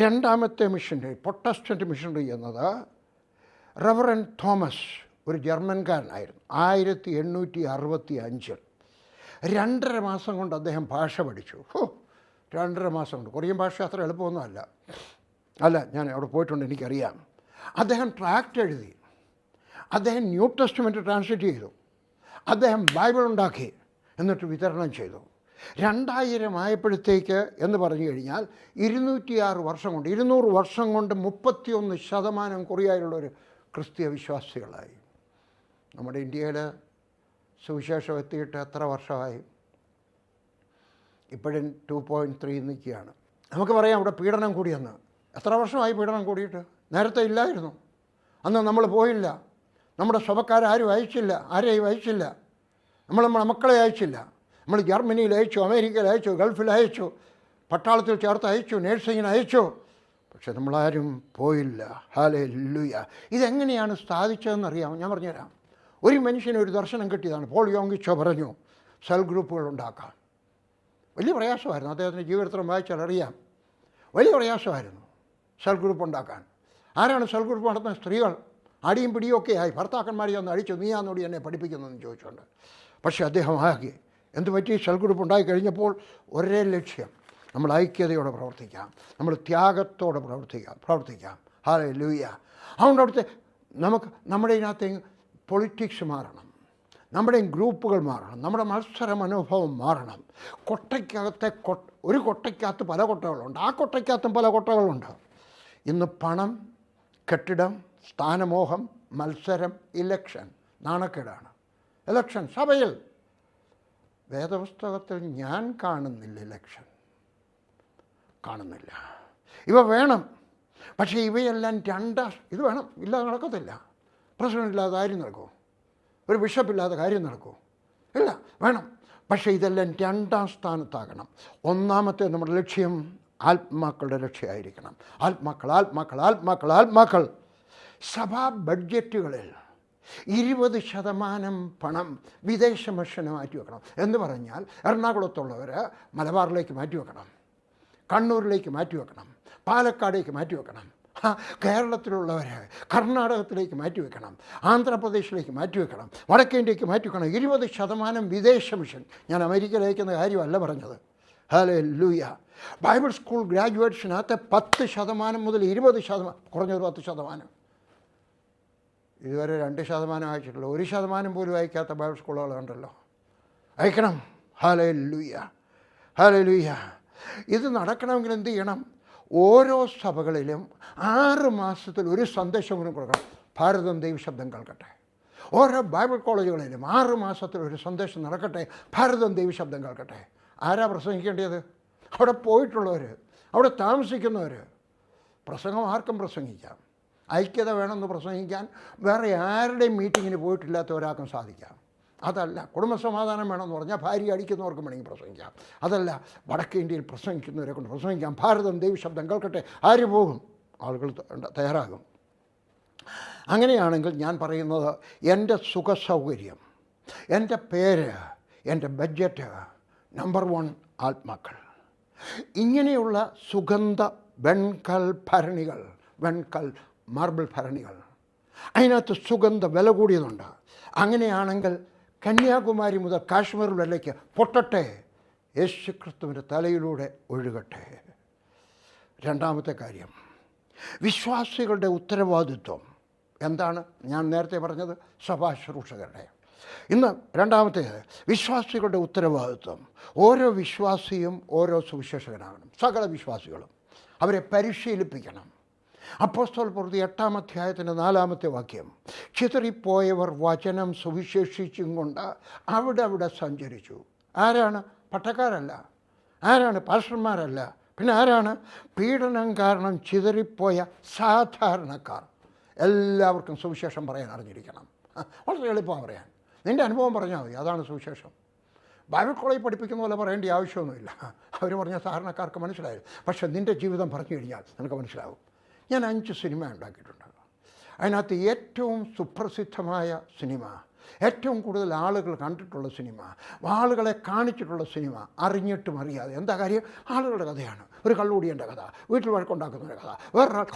രണ്ടാമത്തെ മിഷണറി, പ്രൊട്ടസ്റ്റൻ്റ് മിഷണറി എന്നത് റവറൻ തോമസ്, ഒരു ജർമ്മൻകാരനായിരുന്നു. 1865 2.5 മാസം കൊണ്ട് അദ്ദേഹം ഭാഷ പഠിച്ചു. 2.5 മാസം കൊണ്ട്. കൊറിയൻ ഭാഷ അത്ര എളുപ്പമൊന്നും അല്ല, ഞാൻ അവിടെ പോയിട്ടുണ്ട്, എനിക്കറിയാം. അദ്ദേഹം ട്രാക്റ്റ് എഴുതി, അദ്ദേഹം ന്യൂ ടെസ്റ്റ്മെൻറ്റ് ട്രാൻസ്ലേറ്റ് ചെയ്തു, അദ്ദേഹം ബൈബിൾ ഉണ്ടാക്കി, എന്നിട്ട് വിതരണം ചെയ്തു. 2000 ആയപ്പോഴത്തേക്ക് എന്ന് പറഞ്ഞു കഴിഞ്ഞാൽ 206 വർഷം കൊണ്ട്, 200 വർഷം കൊണ്ട് 31% കൊറിയയിലുള്ളൊരു ക്രിസ്തീയ വിശ്വാസികളായി. നമ്മുടെ ഇന്ത്യയിൽ സുവിശേഷം എത്തിയിട്ട് എത്ര വർഷമായി? ഇപ്പോഴും 2.3 നിൽക്കുകയാണ്. നമുക്ക് പറയാം അവിടെ പീഡനം കൂടിയെന്ന്. എത്ര വർഷമായി പീഡനം കൂടിയിട്ട്? നേരത്തെ ഇല്ലായിരുന്നു. അന്ന് നമ്മൾ പോയില്ല, നമ്മുടെ സ്വഭാക്കാരും അയച്ചില്ല, ആരെയും അയച്ചില്ല, നമ്മുടെ മക്കളെ അയച്ചില്ല. നമ്മൾ ജർമ്മനിയിൽ അയച്ചു, അമേരിക്കയിൽ അയച്ചു, ഗൾഫിൽ അയച്ചു, പട്ടാളത്തിൽ ചേർത്ത് അയച്ചു, നേഴ്സിങ്ങിന് അയച്ചു. പക്ഷെ നമ്മളാരും പോയില്ല. ഹല്ലേലൂയ. ഇതെങ്ങനെയാണ് സാധിച്ചതെന്നറിയാമോ? ഞാൻ പറഞ്ഞുതരാം. ഒരു മനുഷ്യന് ഒരു ദർശനം കിട്ടിയതാണ്. പോൾ യോങ്കിച്ചോ പറഞ്ഞു, സെൽ ഗ്രൂപ്പുകൾ ഉണ്ടാക്കാം. വലിയ പ്രയാസമായിരുന്നു. അദ്ദേഹത്തിൻ്റെ ജീവിതത്തിൽ വായിച്ചാൽ അറിയാം, വലിയ പ്രയാസമായിരുന്നു സെൽ ഗ്രൂപ്പ് ഉണ്ടാക്കാൻ. ആരാണ് സെൽ ഗ്രൂപ്പ് നടത്തുന്നത്? സ്ത്രീകൾ. അടിയും പിടിയൊക്കെ ആയി. ഭർത്താക്കന്മാരെ ഒന്ന് അടിച്ചു, നീയാന്നോടി എന്നെ പഠിപ്പിക്കുന്നതെന്ന് ചോദിച്ചുകൊണ്ട്. പക്ഷേ അദ്ദേഹം ആകെ എന്ത് പറ്റി? സെൽ ഗ്രൂപ്പ് ഉണ്ടായി കഴിഞ്ഞപ്പോൾ ഒരേ ലക്ഷ്യം, നമ്മൾ ഐക്യതയോടെ പ്രവർത്തിക്കാം, നമ്മൾ ത്യാഗത്തോടെ പ്രവർത്തിക്കാം. ഹല്ലേലൂയ. അതുകൊണ്ട് അവിടുത്തെ നമ്മുടെ ഇതിനകത്ത് പൊളിറ്റിക്സ് മാറണം, നമ്മുടെയും ഗ്രൂപ്പുകൾ മാറണം, നമ്മുടെ മത്സര മനോഭാവം മാറണം. ഒരു കൊട്ടയ്ക്കകത്ത് പല കൊട്ടകളുണ്ട്, ആ കൊട്ടയ്ക്കകത്തും പല കൊട്ടകളുണ്ട്. ഇന്ന് പണം, കെട്ടിടം, സ്ഥാനമോഹം, മത്സരം, ഇലക്ഷൻ, നാണക്കേടാണ്. ഇലക്ഷൻ സഭയിൽ, വേദപുസ്തകത്തിൽ ഞാൻ കാണുന്നില്ല ഇലക്ഷൻ, കാണുന്നില്ല. ഇവ വേണം, പക്ഷേ ഇവയെല്ലാം ഇത് വേണം, ഇല്ലാതെ നടക്കത്തില്ല. പ്രസിഡന്റ് ഇല്ലാതെ കാര്യം നടക്കുമോ? ഒരു ബിഷപ്പില്ലാതെ കാര്യം നടക്കുമോ? ഇല്ല, വേണം. പക്ഷേ ഇതെല്ലാം രണ്ടാം സ്ഥാനത്താകണം. ഒന്നാമത്തെ നമ്മുടെ ലക്ഷ്യം ആത്മാക്കളുടെ രക്ഷയായിരിക്കണം. ആത്മാക്കൾ. സഭാ ബഡ്ജറ്റുകളിൽ 20% പണം വിദേശ മിഷന് മാറ്റിവെക്കണം. എന്ന് പറഞ്ഞാൽ എറണാകുളത്തുള്ളവർ മലബാറിലേക്ക് മാറ്റിവെക്കണം, കണ്ണൂരിലേക്ക് മാറ്റിവെക്കണം, പാലക്കാടേക്ക് മാറ്റിവെക്കണം, കേരളത്തിലുള്ളവർ കർണാടകത്തിലേക്ക് മാറ്റിവെക്കണം, ആന്ധ്രാപ്രദേശിലേക്ക് മാറ്റിവെക്കണം, വടക്കേന്ത്യക്ക് മാറ്റിവെക്കണം. 20% വിദേശ മിഷൻ. ഞാൻ അമേരിക്കയിൽ അയക്കുന്ന കാര്യമല്ല പറഞ്ഞത്. ഹല്ലേലൂയ. ബൈബിൾ സ്കൂൾ ഗ്രാജുവേറ്റ്സിനകത്ത് 10% മുതൽ 20%, കുറഞ്ഞൊരു 10%. ഇതുവരെ 2% അയച്ചിട്ടില്ല. 1% പോലും അയക്കാത്ത ബൈബിൾ സ്കൂളുകളുണ്ടല്ലോ. അയക്കണം. ഹല്ലേലൂയ. ഇത് നടക്കണമെങ്കിൽ എന്ത് ചെയ്യണം? ഓരോ സഭകളിലും 6 മാസത്തിൽ ഒരു സന്ദേശം കൂടി കൊടുക്കണം. ഭാരതം ദൈവശബ്ദം കേൾക്കട്ടെ. ഓരോ ബൈബിൾ കോളേജുകളിലും 6 മാസത്തിൽ ഒരു സന്ദേശം നടക്കട്ടെ. ഭാരതം ദൈവശബ്ദം കേൾക്കട്ടെ. ആരാ പ്രസംഗിക്കേണ്ടത്? അവിടെ പോയിട്ടുള്ളവർ, അവിടെ താമസിക്കുന്നവർ. പ്രസംഗം ആർക്കും പ്രസംഗിക്കാം. ഐക്യത വേണമെന്ന് പ്രസംഗിക്കാൻ വേറെ ആരുടെയും മീറ്റിങ്ങിന് പോയിട്ടില്ലാത്ത ഒരാൾക്കും സാധിക്കാം. അതല്ല, കുടുംബസമാധാനം വേണമെന്ന് പറഞ്ഞാൽ ഭാര്യ അടിക്കുന്നവർക്കും വേണമെങ്കിൽ പ്രസംഗിക്കാം. അതല്ല, വടക്കേ ഇന്ത്യയിൽ പ്രസംഗിക്കുന്നവരെ കൊണ്ട് പ്രസംഗിക്കാം. ഭാരതം ദൈവശബ്ദം കേൾക്കട്ടെ. ആര് പോകും? ആളുകൾ തയ്യാറാകും. അങ്ങനെയാണെങ്കിൽ ഞാൻ പറയുന്നത്, എൻ്റെ സുഖസൗകര്യം, എൻ്റെ പേര്, എൻ്റെ ബഡ്ജറ്റ്, നമ്പർ 1 ആത്മാക്കൾ. ഇങ്ങനെയുള്ള സുഗന്ധ വെൺകൽ മാർബിൾ ഭരണികൾ, അതിനകത്ത് സുഗന്ധ വില കൂടിയതുണ്ട്. അങ്ങനെയാണെങ്കിൽ കന്യാകുമാരി മുതൽ കാശ്മീർ വരേക്ക് പൊട്ടട്ടെ, യേശുക്രിസ്തുവിൻ്റെ തലയിലൂടെ ഒഴുകട്ടെ. രണ്ടാമത്തെ കാര്യം, വിശ്വാസികളുടെ ഉത്തരവാദിത്വം എന്താണ്? ഞാൻ നേരത്തെ പറഞ്ഞത് സഭാ ശുശ്രൂഷകരുടെ. ഇന്ന് രണ്ടാമത്തേത്, വിശ്വാസികളുടെ ഉത്തരവാദിത്വം. ഓരോ വിശ്വാസിയും ഓരോ സുവിശേഷകനാകണം. സകല വിശ്വാസികളും അവരെ പരിശീലിപ്പിക്കണം. അപ്പോസ്തല പ്രവൃത്തി 8-ാം അധ്യായത്തിൻ്റെ 4-ാമത്തെ വാക്യം, ചിതറിപ്പോയവർ വചനം സുവിശേഷിച്ചും കൊണ്ട് അവിടെ സഞ്ചരിച്ചു. ആരാണ്? പട്ടക്കാരല്ല, ആരാണ്? പാസ്റ്റർമാരല്ല, പിന്നെ ആരാണ്? പീഡനം കാരണം ചിതറിപ്പോയ സാധാരണക്കാർ. എല്ലാവർക്കും സുവിശേഷം പറയാൻ അറിഞ്ഞിരിക്കണം. വളരെ എളുപ്പമാണ് പറയാൻ. നിൻ്റെ അനുഭവം പറഞ്ഞാൽ മതി, അതാണ് സുവിശേഷം. ബൈബിൾ കോളേജ് പഠിപ്പിക്കുന്ന പോലെ പറയേണ്ട ആവശ്യമൊന്നുമില്ല. അവർ പറഞ്ഞ സാധാരണക്കാർക്ക് മനസ്സിലായി. പക്ഷേ നിൻ്റെ ജീവിതം പറഞ്ഞു കഴിഞ്ഞാൽ നിനക്ക് മനസ്സിലാവും. ഞാൻ 5 സിനിമ ഉണ്ടാക്കിയിട്ടുണ്ട്. അതിനകത്ത് ഏറ്റവും സുപ്രസിദ്ധമായ സിനിമ, ഏറ്റവും കൂടുതൽ ആളുകൾ കണ്ടിട്ടുള്ള സിനിമ, ആളുകളെ കാണിച്ചിട്ടുള്ള സിനിമ, അറിഞ്ഞിട്ടും അറിയാതെ. എന്താ കാര്യം? ആളുകളുടെ കഥയാണ്. ഒരു കള്ളുകൂടിയൻ്റെ കഥ, വീട്ടിൽ വഴക്കുണ്ടാക്കുന്നൊരു കഥ, വേറൊരാൾ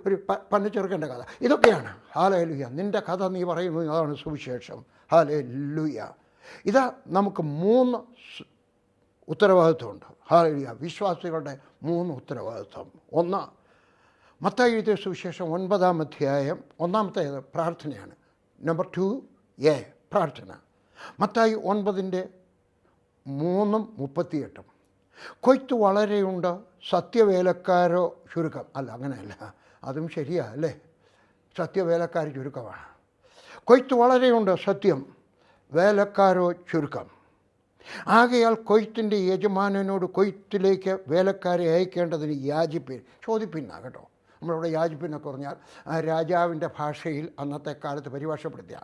ഒരു പന്നച്ചെറുക്കൻ്റെ കഥ. ഇതൊക്കെയാണ്. ഹല്ലേലൂയ. നിൻ്റെ കഥ നീ പറയുന്നത് അതാണ് സുവിശേഷം. ഹല്ലേലൂയ. ഇതാ നമുക്ക് 3 ഉത്തരവാദിത്വമുണ്ട്. ഹല്ലേലൂയ. വിശ്വാസികളുടെ 3 ഉത്തരവാദിത്വം. 1, മത്തായി എഴുതിയ സുവിശേഷം 9-ാം അധ്യായം 1-ാമത്തേത് പ്രാർത്ഥനയാണ്. നമ്പർ 2 പ്രാർത്ഥന. മത്തായി 9:3-38. കൊയ്ത്ത് വളരെയുണ്ട്, സത്യവേലക്കാരോ ചുരുക്കം. അല്ല, അങ്ങനെയല്ല, അതും ശരിയാ അല്ലേ? സത്യവേലക്കാർ ചുരുക്കമാണ്. കൊയ്ത്ത് വളരെയുണ്ട്, സത്യം, വേലക്കാരോ ചുരുക്കം. ആകയാൽ കൊയ്ത്തിൻ്റെ യജമാനനോട് കൊയ്ത്തിലേക്ക് വേലക്കാരെ അയക്കേണ്ടതിന് ചോദിപ്പിന്ന കേട്ടോ. നമ്മളിവിടെ യാചിപ്പിന്നൊക്കെ പറഞ്ഞാൽ രാജാവിൻ്റെ ഭാഷയിൽ അന്നത്തെ കാലത്ത് പരിഭാഷപ്പെടുത്തിയ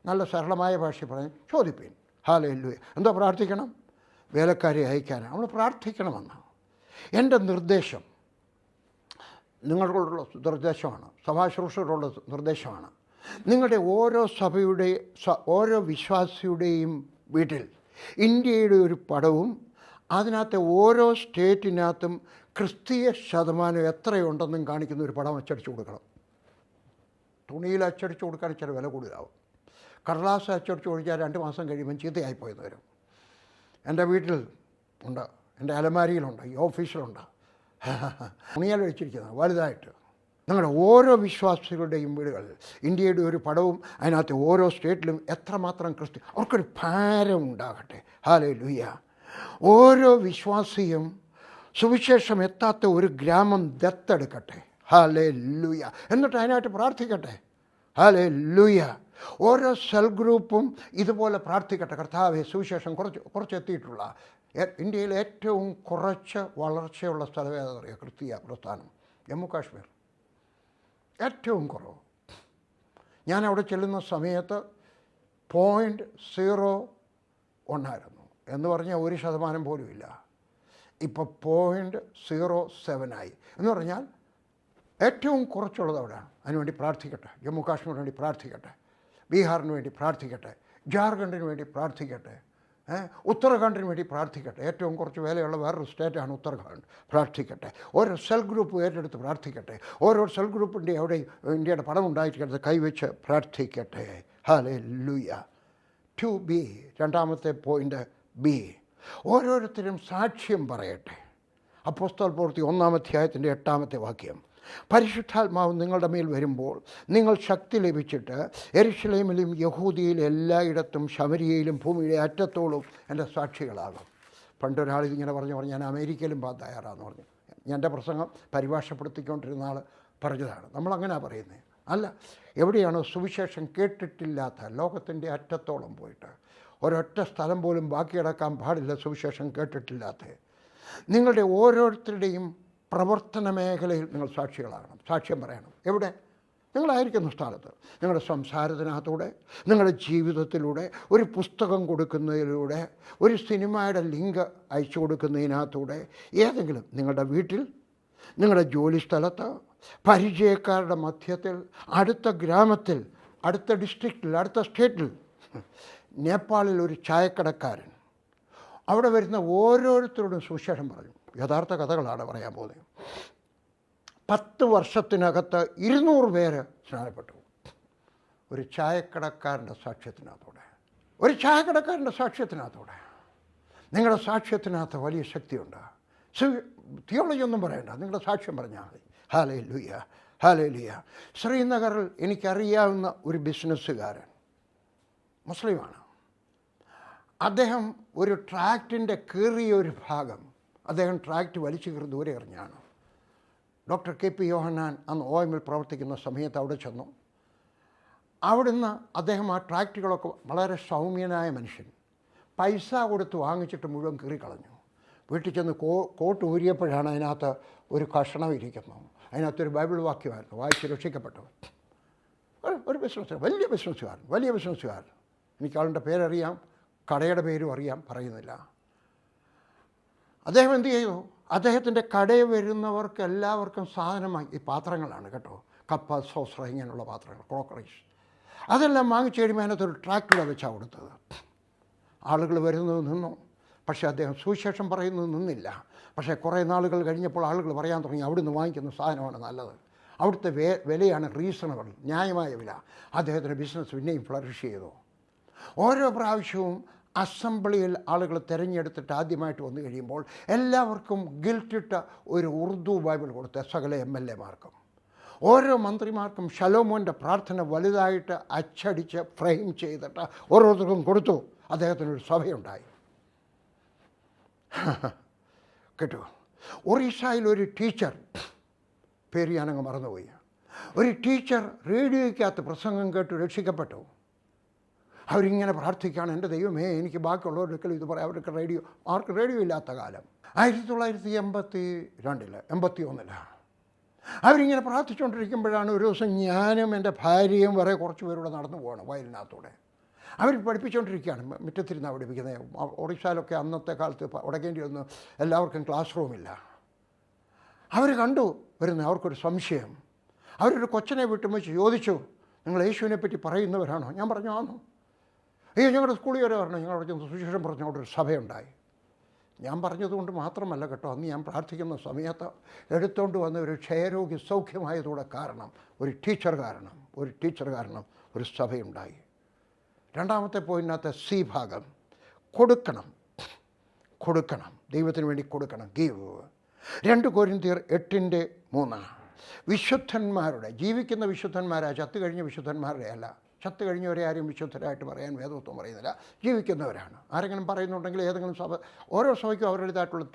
നല്ല സരളമായ ഭാഷയിൽ പറഞ്ഞ് ചോദിപ്പിൻ. ഹല്ലേലൂയ. എന്താ പ്രാർത്ഥിക്കണം? വേലക്കാരെ അയക്കാനാണ് നമ്മൾ പ്രാർത്ഥിക്കണമെന്ന്. എൻ്റെ നിർദ്ദേശം നിങ്ങളോടുള്ള നിർദ്ദേശമാണ്, സഭാശുശ്രൂഷകരോടുള്ള നിർദ്ദേശമാണ്. നിങ്ങളുടെ ഓരോ വിശ്വാസിയുടെയും വീട്ടിൽ ഇന്ത്യയുടെ ഒരു പടവും അതിനകത്തെ ഓരോ സ്റ്റേറ്റിനകത്തും ക്രിസ്തീയ ശതമാനം എത്രയുണ്ടെന്നും കാണിക്കുന്ന ഒരു പടം അച്ചടിച്ചു കൊടുക്കണം. തുണിയിൽ അച്ചടിച്ചു കൊടുക്കാൻ ചില വില കൂടുതലാവും. കടലാസ് അച്ചടിച്ചു കൊടുത്താൽ 2 മാസം കഴിയുമ്പം ചീത്തയായിപ്പോയെന്ന് വരും. എൻ്റെ വീട്ടിൽ ഉണ്ട്, എൻ്റെ അലമാരിയിലുണ്ട്, ഈ ഓഫീസിലുണ്ട്, തുണിയാൽ വെച്ചിരിക്കുന്നത് വലുതായിട്ട്. നിങ്ങളുടെ ഓരോ വിശ്വാസികളുടെയും വീടുകളിൽ ഇന്ത്യയുടെ ഒരു പടവും അതിനകത്ത് ഓരോ സ്റ്റേറ്റിലും എത്രമാത്രം അവർക്കൊരു ഭാരം ഉണ്ടാകട്ടെ. ഹല്ലേലൂയ. ഓരോ വിശ്വാസിയും സുവിശേഷം എത്താത്ത ഒരു ഗ്രാമം ദത്തെടുക്കട്ടെ. ഹല്ലേലൂയ. എന്നിട്ട് അതിനായിട്ട് പ്രാർത്ഥിക്കട്ടെ. ഹല്ലേലൂയ. ഓരോ സെൽ ഗ്രൂപ്പും ഇതുപോലെ പ്രാർത്ഥിക്കട്ടെ. കർത്താവേ, സുവിശേഷം കുറച്ച് എത്തിയിട്ടുള്ള ഇന്ത്യയിൽ ഏറ്റവും കുറച്ച് വളർച്ചയുള്ള സ്ഥലം ഏതാ പറയുക? ക്രിസ്തീയ പ്രസ്ഥാനം ജമ്മു കാശ്മീർ ഏറ്റവും കുറവ്. ഞാൻ അവിടെ ചെല്ലുന്ന സമയത്ത് 0.01 എന്ന് പറഞ്ഞാൽ 1% പോലും ഇല്ല. ഇപ്പോൾ 0.07 എന്ന് പറഞ്ഞാൽ ഏറ്റവും കുറച്ചുള്ളത് അവിടെയാണ്. അതിനുവേണ്ടി പ്രാർത്ഥിക്കട്ടെ. ജമ്മു കാശ്മീരിന് വേണ്ടി പ്രാർത്ഥിക്കട്ടെ, ബീഹാറിന് വേണ്ടി പ്രാർത്ഥിക്കട്ടെ, ജാർഖണ്ഡിന് വേണ്ടി പ്രാർത്ഥിക്കട്ടെ, ഉത്തരാഖണ്ഡിന് വേണ്ടി പ്രാർത്ഥിക്കട്ടെ. ഏറ്റവും കുറച്ച് വിലയുള്ള വേറൊരു സ്റ്റേറ്റാണ് ഉത്തരാഖണ്ഡ്. പ്രാർത്ഥിക്കട്ടെ. ഓരോ സെൽ ഗ്രൂപ്പ് ഏറ്റെടുത്ത് പ്രാർത്ഥിക്കട്ടെ. ഓരോ സെൽ ഗ്രൂപ്പിൻ്റെ അവിടെ ഇന്ത്യയുടെ പടം ഉണ്ടായിരിക്കട്ടെ, കൈവച്ച് പ്രാർത്ഥിക്കട്ടെ. ഹല്ലേലൂയ. 2B, രണ്ടാമത്തെ പോയിൻ്റ് B, ഓരോരുത്തരും സാക്ഷ്യം പറയട്ടെ. അപ്പോസ്തല പ്രവൃത്തി 1-ാം അധ്യായം 8 പരിശുദ്ധാത്മാവ് നിങ്ങളുടെ മേൽ വരുമ്പോൾ നിങ്ങൾ ശക്തി ലഭിച്ചിട്ട് യെരുശലേമിലും യഹൂദിയിലും എല്ലായിടത്തും ശമരിയയിലും ഭൂമിയുടെ അറ്റത്തോളം എൻ്റെ സാക്ഷികളാകും. പണ്ടൊരാൾ ഇതിങ്ങനെ പറഞ്ഞു ഞാൻ അമേരിക്കയിലും പോകാൻ തയ്യാറാണെന്ന് പറഞ്ഞു. എൻ്റെ പ്രസംഗം പരിഭാഷപ്പെടുത്തിക്കൊണ്ടിരുന്ന ആൾ പറഞ്ഞതാണ്. നമ്മളങ്ങനെ പറയുന്നത് അല്ല. എവിടെയാണോ സുവിശേഷം കേട്ടിട്ടില്ലാത്ത ലോകത്തിൻ്റെ അറ്റത്തോളം പോയിട്ട് ഒരൊറ്റ സ്ഥലം പോലും ബാക്കി കിടക്കാൻ പാടില്ല സുവിശേഷം കേട്ടിട്ടില്ലാത്ത നിങ്ങളുടെ ഓരോരുത്തരുടെയും പ്രവർത്തന മേഖലയിൽ നിങ്ങൾ സാക്ഷികളാകണം. സാക്ഷ്യം പറയണം. എവിടെ? നിങ്ങളായിരിക്കുന്ന സ്ഥലത്ത്, നിങ്ങളുടെ സംസാരത്തിനകത്തൂടെ, നിങ്ങളുടെ ജീവിതത്തിലൂടെ, ഒരു പുസ്തകം കൊടുക്കുന്നതിലൂടെ, ഒരു സിനിമയുടെ ലിങ്ക് അയച്ചു കൊടുക്കുന്നതിനകത്തൂടെ, ഏതെങ്കിലും നിങ്ങളുടെ വീട്ടിൽ, നിങ്ങളുടെ ജോലി സ്ഥലത്ത്, പരിചയക്കാരുടെ മധ്യത്തിൽ, അടുത്ത ഗ്രാമത്തിൽ, അടുത്ത ഡിസ്ട്രിക്റ്റിൽ, അടുത്ത സ്റ്റേറ്റിൽ. നേപ്പാളിൽ ഒരു ചായക്കടക്കാരൻ അവിടെ വരുന്ന ഓരോരുത്തരോടും സുവിശേഷം പറഞ്ഞു. യഥാർത്ഥ കഥകളാണ് പറയാൻ പോകുന്നത്. 10 വർഷത്തിനകത്ത് 200 പേര് സ്നാനപ്പെട്ടു. ഒരു ചായക്കടക്കാരൻ്റെ സാക്ഷ്യത്തിനകത്തൂടെ, ഒരു ചായക്കടക്കാരൻ്റെ സാക്ഷ്യത്തിനകത്തൂടെ. നിങ്ങളുടെ സാക്ഷ്യത്തിനകത്ത് വലിയ ശക്തിയുണ്ട്. തിയോളജി ഒന്നും പറയണ്ട, നിങ്ങളുടെ സാക്ഷ്യം പറഞ്ഞാൽ മതി. Hallelujah, hallelujah. ശ്രീനഗറിൽ എനിക്കറിയാവുന്ന ഒരു ബിസിനസ്സുകാരൻ മുസ്ലിമാണ്. അദ്ദേഹം ഒരു ട്രാക്റ്റിൻ്റെ കീറിയ ഒരു ഭാഗം അദ്ദേഹം ട്രാക്റ്റ് വലിച്ചു കീറി ദൂരെ എറിഞ്ഞാണ്. ഡോക്ടർ KP യോഹന്നാൻ അന്ന് OML പ്രവർത്തിക്കുന്ന സമയത്ത് അവിടെ ചെന്നു. അവിടുന്ന് അദ്ദേഹം ആ ട്രാക്റ്റുകളൊക്കെ, വളരെ സൗമ്യനായ മനുഷ്യൻ, പൈസ കൊടുത്ത് വാങ്ങിച്ചിട്ട് മുഴുവൻ കീറിക്കളഞ്ഞു. വീട്ടിൽ ചെന്ന് കോട്ട് ഊരിയപ്പോഴാണ് അതിനകത്ത് ഒരു കഷണം ഇരിക്കുന്നു. അതിനകത്തൊരു ബൈബിൾ വാക്യമായിരുന്നു. വായിച്ച് രക്ഷിക്കപ്പെട്ടു. ഒരു വലിയ ബിസിനസ്സുകാരൻ. എനിക്ക് ആളുടെ പേരറിയാം, കടയുടെ പേരും അറിയാം, പറയുന്നില്ല. അദ്ദേഹം എന്ത് ചെയ്തു? അദ്ദേഹത്തിൻ്റെ കടയിൽ വരുന്നവർക്ക് എല്ലാവർക്കും സാധനമായി, ഈ പാത്രങ്ങളാണ് കേട്ടോ, കപ്പ, സോസർ, ഇങ്ങനെയുള്ള പാത്രങ്ങൾ, ക്രോക്കറീസ്, അതെല്ലാം വാങ്ങിച്ചു കഴിയുമ്പോൾ അതിനകത്തൊരു ട്രാക്ടറിൽ വെച്ചാണ് കൊടുത്തത്. ആളുകൾ വരുന്നത് നിന്നു. പക്ഷേ അദ്ദേഹം സുവിശേഷം പറയുന്നത് നിന്നില്ല. പക്ഷേ കുറേ നാളുകൾ കഴിഞ്ഞപ്പോൾ ആളുകൾ പറയാൻ തുടങ്ങി, അവിടുന്ന് വാങ്ങിക്കുന്ന സാധനമാണ് നല്ലത്, അവിടുത്തെ വിലയാണ് റീസണബിൾ, ന്യായമായ വില. അദ്ദേഹത്തിൻ്റെ ബിസിനസ് പിന്നെയും ഫ്ലറിഷ് ചെയ്തു. ഓരോ പ്രാവശ്യവും അസംബ്ലിയിൽ ആളുകൾ തിരഞ്ഞെടുത്തിട്ട് ആദ്യമായിട്ട് വന്നു കഴിയുമ്പോൾ എല്ലാവർക്കും ഗിൽറ്റിട്ട ഒരു ഉറുദു ബൈബിൾ കൊടുത്ത് സകല MLA-മാർക്കും, ഓരോ മന്ത്രിമാർക്കും ശലോമോൻ്റെ പ്രാർത്ഥന വലുതായിട്ട് അച്ചടിച്ച് ഫ്രെയിം ചെയ്തിട്ട് ഓരോരുത്തർക്കും കൊടുത്തു. അദ്ദേഹത്തിനൊരു സഭയുണ്ടായി കേട്ടോ. ഒറീസയിലൊരു ടീച്ചർ, പേര് ഞാനങ്ങ് മറന്നുപോയി, ഒരു ടീച്ചർ റേഡിയോയ്ക്കകത്ത് പ്രസംഗം കേട്ട് രക്ഷിക്കപ്പെട്ടു. അവരിങ്ങനെ പ്രാർത്ഥിക്കുകയാണ്, എൻ്റെ ദൈവമേ എനിക്ക് ബാക്കിയുള്ളവരൊക്കെ ഇത് പറയാം. അവർക്ക് ആർക്ക് റേഡിയോ ഇല്ലാത്ത കാലം 1981 അവരിങ്ങനെ പ്രാർത്ഥിച്ചുകൊണ്ടിരിക്കുമ്പോഴാണ് ഒരു ദിവസം ഞാനും എൻ്റെ ഭാര്യയും വരെ കുറച്ച് പേരൂടെ നടന്നു പോകണം വയലിനകത്തൂടെ. അവർ പഠിപ്പിച്ചുകൊണ്ടിരിക്കുകയാണ്, മുറ്റത്തിരുന്ന് പഠിപ്പിക്കുന്നത്. ഒറീസയിലൊക്കെ അന്നത്തെ കാലത്ത് ഉടക്കേണ്ടി വന്ന് എല്ലാവർക്കും ക്ലാസ് റൂമില്ല. അവർ കണ്ടു വരുന്നത്, അവർക്കൊരു സംശയം. അവരൊരു കൊച്ചനെ വിട്ടും വെച്ച് ചോദിച്ചു, നിങ്ങൾ യേശുവിനെ പറ്റി പറയുന്നവരാണോ? ഞാൻ പറഞ്ഞു ആണോ. അയ്യോ, ഞങ്ങളുടെ സ്കൂളിൽ വരെ പറഞ്ഞു, ഞങ്ങളുടെ ചെന്ന് സുവിശേഷം പറഞ്ഞു. അവിടെ ഒരു സഭയുണ്ടായി. ഞാൻ പറഞ്ഞതുകൊണ്ട് മാത്രമല്ല കേട്ടോ, അന്ന് ഞാൻ പ്രാർത്ഥിക്കുന്ന സമയത്ത് എടുത്തുകൊണ്ട് വന്ന ഒരു ക്ഷയരോഗി സൗഖ്യമായതോടെ കാരണം, ഒരു ടീച്ചർ കാരണം ഒരു സഭയുണ്ടായി. രണ്ടാമത്തെ പോയിൻ്റിനകത്ത് C ഭാഗം കൊടുക്കണം. കൊടുക്കണം, ദൈവത്തിന് വേണ്ടി കൊടുക്കണം. ഗീവ്. 2 കൊരിന്ത്യർ 8:3. വിശുദ്ധന്മാരുടെ, ജീവിക്കുന്ന വിശുദ്ധന്മാരാ, ചത്തു കഴിഞ്ഞ വിശുദ്ധന്മാരുടെ അല്ല. ചത്തു കഴിഞ്ഞവരെ ആരും വിശുദ്ധരായിട്ട് പറയാൻ വേദോത്വം പറയുന്നില്ല. ജീവിക്കുന്നവരാണ്. ആരെങ്കിലും പറയുന്നുണ്ടെങ്കിൽ ഏതെങ്കിലും സഭ, ഓരോ സഭയ്ക്കും അവരുടേതായിട്ടുള്ള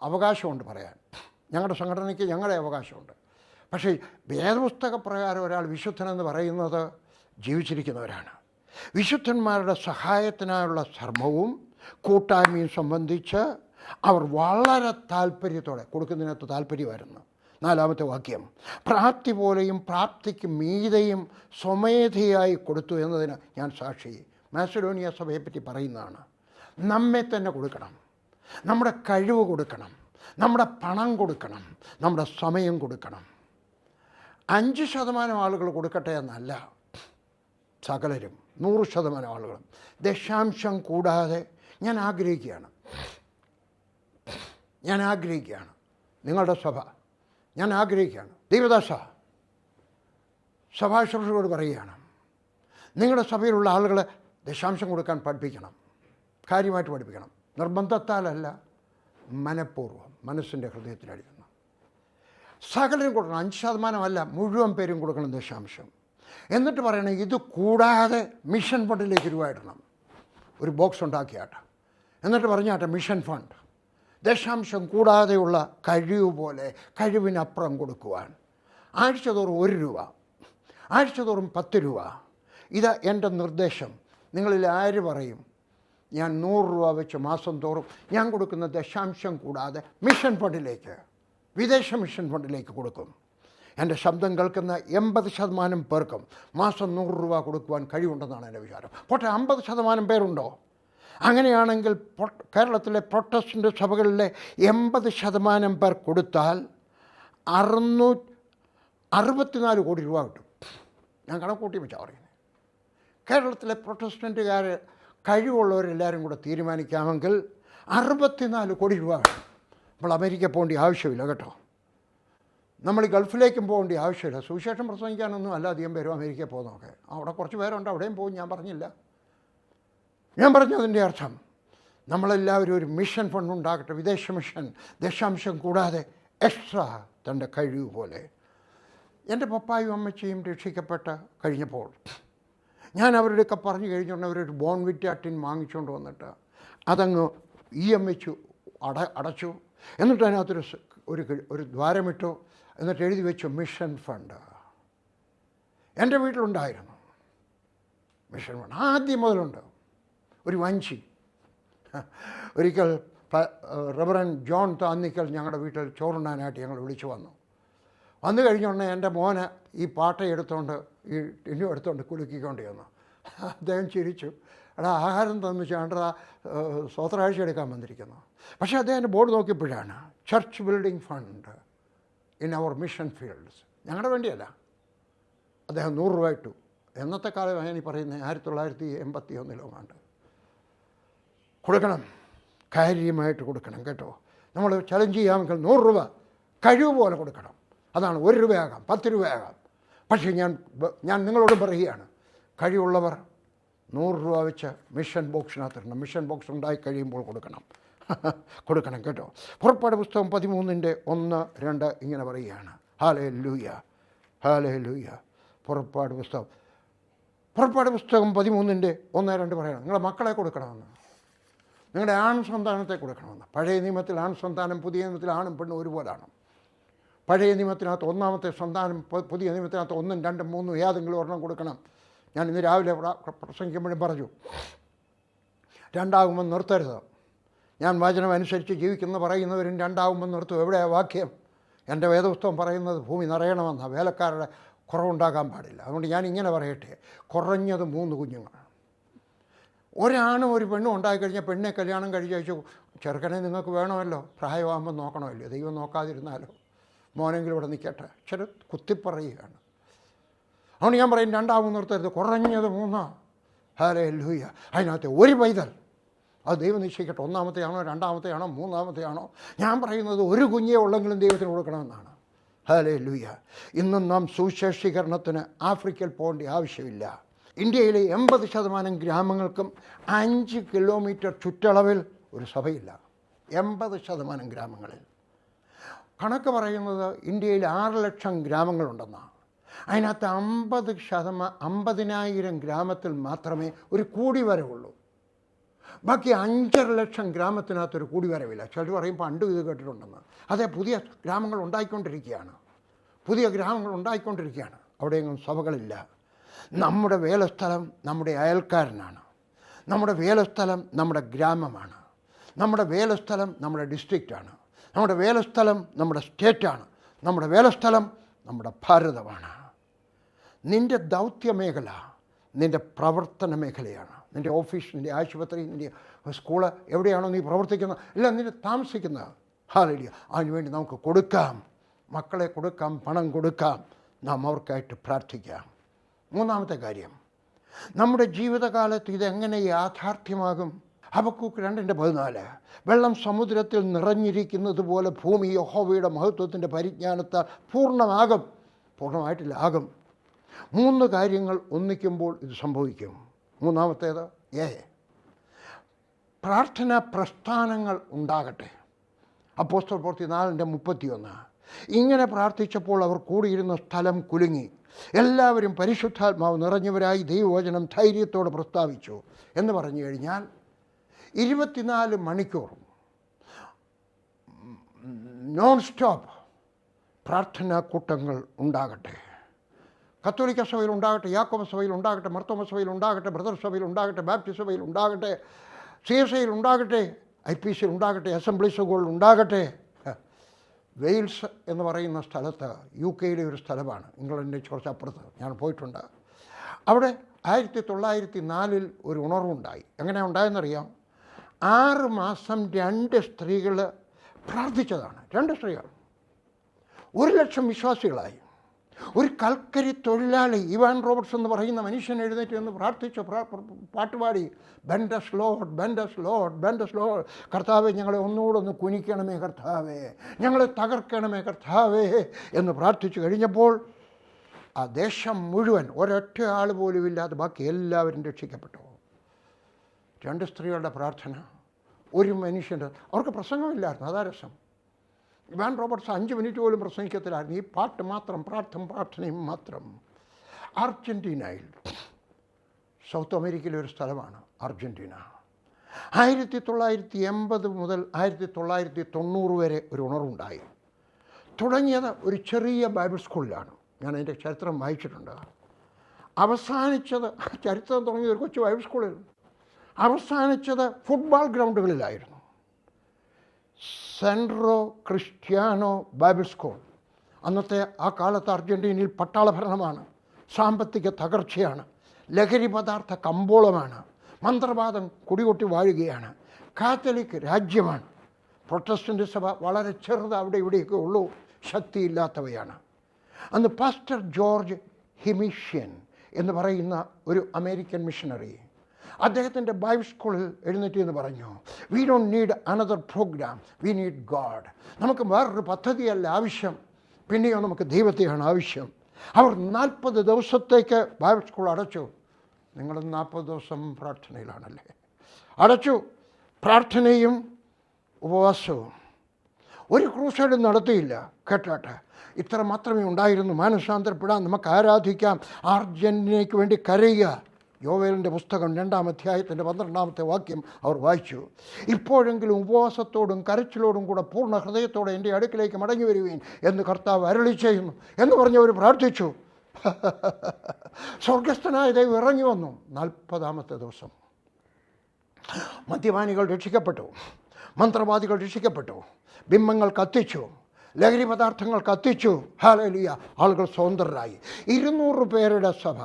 അവകാശമുണ്ട് പറയാൻ. ഞങ്ങളുടെ സംഘടനയ്ക്ക് ഞങ്ങളുടെ അവകാശമുണ്ട്. പക്ഷേ വേദപുസ്തക പ്രകാരം ഒരാൾ വിശുദ്ധനെന്ന് പറയുന്നത് ജീവിച്ചിരിക്കുന്നവരാണ്. വിശുദ്ധന്മാരുടെ സഹായത്തിനായുള്ള ധർമ്മവും കൂട്ടായ്മയും സംബന്ധിച്ച് അവർ വളരെ താല്പര്യത്തോടെ കൊടുക്കുന്നതിനകത്ത് താല്പര്യമായിരുന്നു. 4-ാമത്തെ വാക്യം, പ്രാപ്തി പോലെയും പ്രാപ്തിക്ക് മീതെയും സ്വമേധയായി കൊടുത്തു എന്നതിന് ഞാൻ സാക്ഷി. മാസിഡോണിയ സഭയെപ്പറ്റി പറയുന്നതാണ്. നമ്മെ തന്നെ കൊടുക്കണം, നമ്മുടെ കഴിവ് കൊടുക്കണം, നമ്മുടെ പണം കൊടുക്കണം, നമ്മുടെ സമയം കൊടുക്കണം. 5% ആളുകൾ കൊടുക്കട്ടെ എന്നല്ല, സകലരും 100% ആളുകളും ദശാംശം കൂടാതെ ഞാൻ ആഗ്രഹിക്കുകയാണ്. നിങ്ങളുടെ സഭ ഞാൻ ആഗ്രഹിക്കുകയാണ്. ദൈവദാസ, സഭാശുശ്രൂഷകരോട് പറയുകയാണ്, നിങ്ങളുടെ സഭയിലുള്ള ആളുകളെ ദശാംശം കൊടുക്കാൻ പഠിപ്പിക്കണം, കാര്യമായിട്ട് പഠിപ്പിക്കണം. നിർബന്ധത്താലല്ല, മനഃപൂർവ്വം, മനസ്സിൻ്റെ ഹൃദയത്തിലടിക്കണം. സകലരും കൊടുക്കണം. 5% അല്ല, മുഴുവൻ പേരും കൊടുക്കണം ദശാംശം. എന്നിട്ട് പറയണം, ഇത് കൂടാതെ മിഷൻ ഫണ്ടിലേക്ക് രൂപയിടണം. ഒരു ബോക്സ് ഉണ്ടാക്കിയാട്ടെ. എന്നിട്ട് പറഞ്ഞാട്ടെ, മിഷൻ ഫണ്ട് ദശാംശം കൂടാതെയുള്ള കഴിവ് പോലെ കഴിവിനപ്പുറം കൊടുക്കുവാൻ. ആഴ്ചതോറും 1 രൂപ, ആഴ്ചതോറും 10 രൂപ. ഇത് എൻ്റെ നിർദ്ദേശം. നിങ്ങളിൽ ആര് പറയും ഞാൻ 100 രൂപ വെച്ച് മാസം തോറും ഞാൻ കൊടുക്കുന്ന ദശാംശം കൂടാതെ മിഷൻ ഫണ്ടിലേക്ക്, വിദേശ മിഷൻ ഫണ്ടിലേക്ക് കൊടുക്കും? എൻ്റെ ശബ്ദം കേൾക്കുന്ന 80% പേർക്കും മാസം 100 രൂപ കൊടുക്കുവാൻ കഴിവുണ്ടെന്നാണ് എൻ്റെ വിചാരം. പോട്ടെ, 50% പേരുണ്ടോ? അങ്ങനെയാണെങ്കിൽ കേരളത്തിലെ പ്രൊട്ടസ്റ്റൻ്റ് സഭകളിലെ 80% പേർ കൊടുത്താൽ 664 കോടി രൂപ കിട്ടും. ഞാൻ കണക്കൂട്ടി വെച്ചാൽ പറയുന്നത്. കേരളത്തിലെ പ്രൊട്ടസ്റ്റൻ്റുകാർ കഴിവുള്ളവരെല്ലാവരും കൂടെ തീരുമാനിക്കാമെങ്കിൽ 64 കോടി രൂപ കിട്ടും. നമ്മൾ അമേരിക്ക പോകേണ്ട ആവശ്യമില്ല കേട്ടോ. നമ്മൾ ഗൾഫിലേക്കും പോകേണ്ട ആവശ്യമില്ല. സുവിശേഷം പ്രസംഗിക്കാനൊന്നും അല്ല അധികം പേരും അമേരിക്കയിൽ പോകുന്നതൊക്കെ. അവിടെ കുറച്ച് പേരുണ്ട്, അവിടെയും പോകും. ഞാൻ പറഞ്ഞില്ല. ഞാൻ പറഞ്ഞതിൻ്റെ അർത്ഥം, നമ്മളെല്ലാവരും ഒരു മിഷൻ ഫണ്ട് ഉണ്ടാകട്ടെ, വിദേശ മിഷൻ, ദശാംശം കൂടാതെ എക്സ്ട്രാ തൻ്റെ കഴിവ് പോലെ. എൻ്റെ പപ്പായും അമ്മച്ചിയും രക്ഷിക്കപ്പെട്ട കഴിഞ്ഞപ്പോൾ ഞാൻ അവരുടെയൊക്കെ പറഞ്ഞു കഴിഞ്ഞുകൊണ്ട് അവരൊരു ബോൺവിറ്റ ടിൻ വാങ്ങിച്ചുകൊണ്ട് വന്നിട്ട് അതങ്ങ് വെച്ചു അടച്ചു. എന്നിട്ട് അതിനകത്തൊരു ഒരു ദ്വാരമിട്ടു. എന്നിട്ട് എഴുതി വെച്ചു മിഷൻ ഫണ്ട്. എൻ്റെ വീട്ടിലുണ്ടായിരുന്നു മിഷൻ ഫണ്ട്, ആദ്യം മുതലുണ്ട്. ഒരു വഞ്ചി. ഒരിക്കൽ റവറൻ ജോൺ താന്നിക്കൽ ഞങ്ങളുടെ വീട്ടിൽ ചോറുണ്ണാനായിട്ട് ഞങ്ങൾ വിളിച്ചു വന്നു കഴിഞ്ഞുകൊണ്ട് എൻ്റെ മോന് ഈ പാട്ട എടുത്തുകൊണ്ട് ഈ ടിന്നു എടുത്തുകൊണ്ട് കുലുക്കിക്കൊണ്ട് ചെന്നു. അദ്ദേഹം ചിരിച്ചു. എടാ, ആഹാരം തന്നു ചേണ്ടാ, സ്വത്രാഴ്ച എടുക്കാൻ വന്നിരിക്കുന്നു. പക്ഷേ അദ്ദേഹത്തിൻ്റെ ബോർഡ് നോക്കിയപ്പോഴാണ് church building fund in our mission fields. ഞങ്ങളുടെ വേണ്ടിയല്ല. അദ്ദേഹം 100 രൂപ ഇട്ടു. എന്നത്തെ കാലം ഞാൻ ഈ പറയുന്നത് 1981 കൊടുക്കണം, കാര്യമായിട്ട് കൊടുക്കണം കേട്ടോ. നമ്മൾ ചലഞ്ച് ചെയ്യാമെങ്കിൽ 100 രൂപ കഴിവ് പോലെ കൊടുക്കണം. അതാണ് 1 രൂപയാകാം, 10 രൂപയാകാം. പക്ഷേ ഞാൻ നിങ്ങളോട് പറയുകയാണ്, കഴിവുള്ളവർ 100 രൂപ വെച്ച് മിഷൻ ബോക്സിനകത്തിടണം. മിഷൻ ബോക്സ് ഉണ്ടായി കഴിയുമ്പോൾ കൊടുക്കണം കേട്ടോ. പുറപ്പാട് പുസ്തകം 13:1-2 ഇങ്ങനെ പറയുകയാണ്. Hallelujah, hallelujah. പുറപ്പാട് പുസ്തകം 13:1-2 പറയണം, നിങ്ങളുടെ മക്കളെ കൊടുക്കണമെന്ന്, നിങ്ങളുടെ ആൺ സന്താനത്തെ കൊടുക്കണമെന്ന്. പഴയ നിയമത്തിൽ ആൺ സന്താനം, പുതിയ നിയമത്തിൽ ആണും പെണ്ണും ഒരുപോലാണ്. പഴയ നിയമത്തിനകത്ത് 1ാമത്തെ സന്താനം, പുതിയ നിയമത്തിനകത്ത് 1, 2, 3 ഏതെങ്കിലും ഒരെണ്ണം കൊടുക്കണം. ഞാൻ ഇന്ന് രാവിലെ പ്രസംഗിക്കുമ്പോഴും പറഞ്ഞു, 2 നിർത്തരുത്. ഞാൻ വചനം അനുസരിച്ച് ജീവിക്കുന്ന പറയുന്നവരും 2 നിർത്തും. എവിടെയാണ് വാക്യം? എൻ്റെ വേദപുസ്തകം പറയുന്നത് ഭൂമി നിറയണമെന്നാണ്, വേലക്കാരുടെ കുറവുണ്ടാകാൻ പാടില്ല. അതുകൊണ്ട് ഞാൻ ഇങ്ങനെ പറയട്ടെ, കുറഞ്ഞത് 3 കുഞ്ഞുങ്ങൾ. ഒരാണും ഒരു പെണ്ണും ഉണ്ടായിക്കഴിഞ്ഞാൽ പെണ്ണെ കല്യാണം കഴിച്ചു ചെറുക്കനെ നിങ്ങൾക്ക് വേണമല്ലോ, പ്രായമാകുമ്പോൾ നോക്കണമല്ലോ. ദൈവം നോക്കാതിരുന്നാലോ, മോനെങ്കിലും ഇവിടെ നിൽക്കട്ടെ. കുത്തിപ്പറയുകയാണ്. അതുകൊണ്ട് ഞാൻ പറയും 2 നിർത്തരുത്, കുറഞ്ഞത് 3. ഹല്ലേലൂയ. അതിനകത്ത് ഒരു പൈതൽ, അത് ദൈവം നിശ്ചയിക്കട്ടെ. 1ാമത്തെയാണോ 2ാമത്തെയാണോ 3ാമത്തെയാണോ. ഞാൻ പറയുന്നത് ഒരു കുഞ്ഞേ ഉള്ളെങ്കിലും ദൈവത്തിന് കൊടുക്കണമെന്നാണ്. ഹല്ലേലൂയ. ഇന്നും നാം സുവിശേഷീകരണത്തിന് ആഫ്രിക്കയിൽ പോകേണ്ട ആവശ്യമില്ല. ഇന്ത്യയിലെ 80% ഗ്രാമങ്ങൾക്കും 5 കിലോമീറ്റർ ചുറ്റളവിൽ ഒരു സഭയില്ല. 80% ഗ്രാമങ്ങളിൽ. കണക്ക് പറയുന്നത് ഇന്ത്യയിൽ 6 ലക്ഷം ഗ്രാമങ്ങളുണ്ടെന്നാണ്. അതിനകത്ത് 50,000 ഗ്രാമത്തിൽ മാത്രമേ ഒരു കൂടിവരവുള്ളൂ. ബാക്കി 5.5 ലക്ഷം ഗ്രാമത്തിനകത്തൊരു കൂടിവരവില്ല. ചിലർ പറയും പണ്ടും ഇത് കേട്ടിട്ടുണ്ടെന്ന്. അതെ, പുതിയ ഗ്രാമങ്ങൾ ഉണ്ടായിക്കൊണ്ടിരിക്കുകയാണ്. അവിടെയെങ്ങും സഭകളില്ല. നമ്മുടെ വേലസ്ഥലം നമ്മുടെ അയൽക്കാരനാണ്. നമ്മുടെ വേലസ്ഥലം നമ്മുടെ ഗ്രാമമാണ്. നമ്മുടെ വേലസ്ഥലം നമ്മുടെ ഡിസ്ട്രിക്റ്റാണ്. നമ്മുടെ വേലസ്ഥലം നമ്മുടെ സ്റ്റേറ്റാണ്. നമ്മുടെ വേലസ്ഥലം നമ്മുടെ ഭാരതമാണ്. നിൻ്റെ ദൗത്യമേഖല നിൻ്റെ പ്രവർത്തന മേഖലയാണ്. നിൻ്റെ ഓഫീസ്, നിൻ്റെ ആശുപത്രി, നിൻ്റെ സ്കൂള്, എവിടെയാണോ നീ പ്രവർത്തിക്കുന്നത്, എല്ലാം നിൻ്റെ താമസിക്കുന്നത്. ഹല്ലേലൂയ. അതിനുവേണ്ടി നമുക്ക് കൊടുക്കാം, മക്കളെ കൊടുക്കാം, പണം കൊടുക്കാം, നാം അവർക്കായിട്ട് പ്രാർത്ഥിക്കാം. മൂന്നാമത്തെ കാര്യം, നമ്മുടെ ജീവിതകാലത്ത് ഇതെങ്ങനെ യാഥാർത്ഥ്യമാകും? ഹബക്കൂക്ക് 2:14 വെള്ളം സമുദ്രത്തിൽ നിറഞ്ഞിരിക്കുന്നത് പോലെ ഭൂമി യഹോവയുടെ മഹത്വത്തിൻ്റെ പരിജ്ഞാനത്താൽ പൂർണ്ണമായിട്ടില്ല, ആകും. 3 കാര്യങ്ങൾ ഒന്നിക്കുമ്പോൾ ഇത് സംഭവിക്കും. മൂന്നാമത്തേത് പ്രാർത്ഥനാ പ്രസ്ഥാനങ്ങൾ ഉണ്ടാകട്ടെ. അപ്പോസ്തല പ്രവൃത്തി 4:31 ഇങ്ങനെ പ്രാർത്ഥിച്ചപ്പോൾ അവർ കൂടിയിരുന്ന സ്ഥലം കുലുങ്ങി. എല്ലാവരും പരിശുദ്ധാത്മാവ് നിറഞ്ഞവരായി ദൈവവചനം ധൈര്യത്തോടെ പ്രസ്താവിച്ചു എന്ന് പറഞ്ഞു കഴിഞ്ഞാൽ 24 മണിക്കൂറും നോൺ സ്റ്റോപ്പ് പ്രാർത്ഥനാ കൂട്ടങ്ങൾ ഉണ്ടാകട്ടെ. കത്തോലിക്ക സഭയിൽ ഉണ്ടാകട്ടെ, യാക്കോബ സഭയിൽ ഉണ്ടാകട്ടെ, മർത്തോമ സഭയിൽ ഉണ്ടാകട്ടെ, ബ്രദർ സഭയിൽ ഉണ്ടാകട്ടെ, ബാപ്റ്റിസ്റ്റ് സഭയിൽ ഉണ്ടാകട്ടെ, CSIയിൽ ഉണ്ടാകട്ടെ, IPCയിൽ ഉണ്ടാകട്ടെ, അസംബ്ലീസുകളിൽ ഉണ്ടാകട്ടെ. വെയിൽസ് എന്ന് പറയുന്ന സ്ഥലത്ത് UK ഒരു സ്ഥലമാണ്, ഇംഗ്ലണ്ടിൻ്റെ കുറച്ച് അപ്പുറത്ത് ഞാൻ പോയിട്ടുണ്ട്. അവിടെ 1904 ഒരു ഉണർവുണ്ടായി. എങ്ങനെ ഉണ്ടായെന്നറിയാം? 6 മാസം 2 സ്ത്രീകൾ പ്രാർത്ഥിച്ചതാണ്. 2 സ്ത്രീകൾ 1 ലക്ഷം വിശ്വാസികളായി. ഒരു കൽക്കരി തൊഴിലാളി ഇവാൻ റോബർട്ട്സ് എന്ന് പറയുന്ന മനുഷ്യൻ എഴുന്നേറ്റ് എന്ന് പ്രാർത്ഥിച്ചു, പാട്ടുപാടി, ബെൻഡസ് ലോഡ്, ബെൻഡസ് ലോഡ്, ബെൻഡസ് ലോഡ്. കർത്താവേ, ഞങ്ങളെ ഒന്നുകൂടെ കുനിക്കണമേ കർത്താവേ, ഞങ്ങളെ തകർക്കണമേ കർത്താവേ എന്ന് പ്രാർത്ഥിച്ചു കഴിഞ്ഞപ്പോൾ ആ ദേശം മുഴുവൻ ഒരൊറ്റ ആൾ പോലും ഇല്ലാതെ ബാക്കി എല്ലാവരും രക്ഷിക്കപ്പെട്ടു. 2 സ്ത്രീകളുടെ പ്രാർത്ഥന, ഒരു മനുഷ്യൻ്റെ. അവർക്ക് പ്രസംഗമില്ലായിരുന്നു, അതാ രസം. ഇവാൻ റോബർട്ട്സ് 5 മിനിറ്റ് പോലും പ്രസംഗിക്കത്തില്ലായിരുന്നു. ഈ പാട്ട് മാത്രം, പ്രാർത്ഥനയും മാത്രം. അർജൻറ്റീനയിൽ, സൗത്ത് അമേരിക്കയിലെ ഒരു സ്ഥലമാണ് അർജൻറ്റീന. 1980 മുതൽ 1990 വരെ ഒരു ഉണർവുണ്ടായി. തുടങ്ങിയത് ഒരു ചെറിയ ബൈബിൾ സ്കൂളിലാണ്. ഞാൻ അതിൻ്റെ ചരിത്രം വായിച്ചിട്ടുണ്ട്. അവസാനിച്ചത്, ചരിത്രം തുടങ്ങിയത് ഒരു കൊച്ചു ബൈബിൾ സ്കൂളിൽ, അവസാനിച്ചത് ഫുട്ബോൾ ഗ്രൗണ്ടുകളിലായിരുന്നു. Centro Cristiano Bible school. അന്നത്തെ ആ കാലത്ത് അർജൻറ്റീനയിൽ പട്ടാള ഭരണമാണ്, സാമ്പത്തിക തകർച്ചയാണ്, ലഹരി പദാർത്ഥ കമ്പോളമാണ്, മന്ത്രവാദം കുടികൊട്ടി വാഴുകയാണ്, കാത്തലിക് രാജ്യമാണ്. പ്രൊട്ടസ്റ്റൻ്റ് സഭ വളരെ ചെറുത്, അവിടെ ഇവിടെയൊക്കെ ഉള്ളൂ, ശക്തിയില്ലാത്തവയാണ്. അന്ന് പാസ്റ്റർ ജോർജ് ഹിമിഷ്യൻ എന്ന് പറയുന്ന ഒരു അമേരിക്കൻ മിഷണറി അദ്ദേഹത്തിൻ്റെ ബൈബിൾ സ്കൂളിൽ എഴുന്നേറ്റ് എന്ന് പറഞ്ഞു, we don't need another programme, we need God. നമുക്ക് വേറൊരു പദ്ധതിയല്ല ആവശ്യം, പിന്നെയോ നമുക്ക് ദൈവത്തെയാണ് ആവശ്യം. അവർ 40 ദിവസത്തേക്ക് ബൈബിൾ സ്കൂൾ അടച്ചു. നിങ്ങൾ 40 ദിവസം പ്രാർത്ഥനയിലാണല്ലേ? അടച്ചു. പ്രാർത്ഥനയും ഉപവാസവും. ഒരു ക്രൂസൈഡും നടത്തിയില്ല. കേട്ടാട്ടെ, ഇത്ര മാത്രമേ ഉണ്ടായിരുന്നു. മാനസാന്തരപ്പെടാൻ, നമുക്ക് ആരാധിക്കാം, അർജൻറ്റീനയ്ക്ക് വേണ്ടി കരയുക. യോവേലിൻ്റെ പുസ്തകം 2-ാം അധ്യായത്തിൻ്റെ 12-ാമത്തെ വാക്യം അവർ വായിച്ചു. ഇപ്പോഴെങ്കിലും ഉപവാസത്തോടും കരച്ചിലോടും കൂടെ പൂർണ്ണ ഹൃദയത്തോടെ എൻ്റെ അടുക്കിലേക്ക് മടങ്ങി വരുവീൻ എന്ന് കർത്താവ് അരുളി ചെയ്യുന്നു എന്ന് പറഞ്ഞവർ പ്രാർത്ഥിച്ചു. സ്വർഗസ്ഥനായ ദൈവം ഇറങ്ങി വന്നു. 40-ാമത്തെ ദിവസം മദ്യപാനികൾ രക്ഷിക്കപ്പെട്ടു, മന്ത്രവാദികൾ രക്ഷിക്കപ്പെട്ടു, ബിംബങ്ങൾ കത്തിച്ചു, ലഹരി പദാർത്ഥങ്ങൾ കത്തിച്ചു. ഹല്ലേലൂയ. ആളുകൾ സ്വതന്ത്രരായി. 200 പേരുടെ സഭ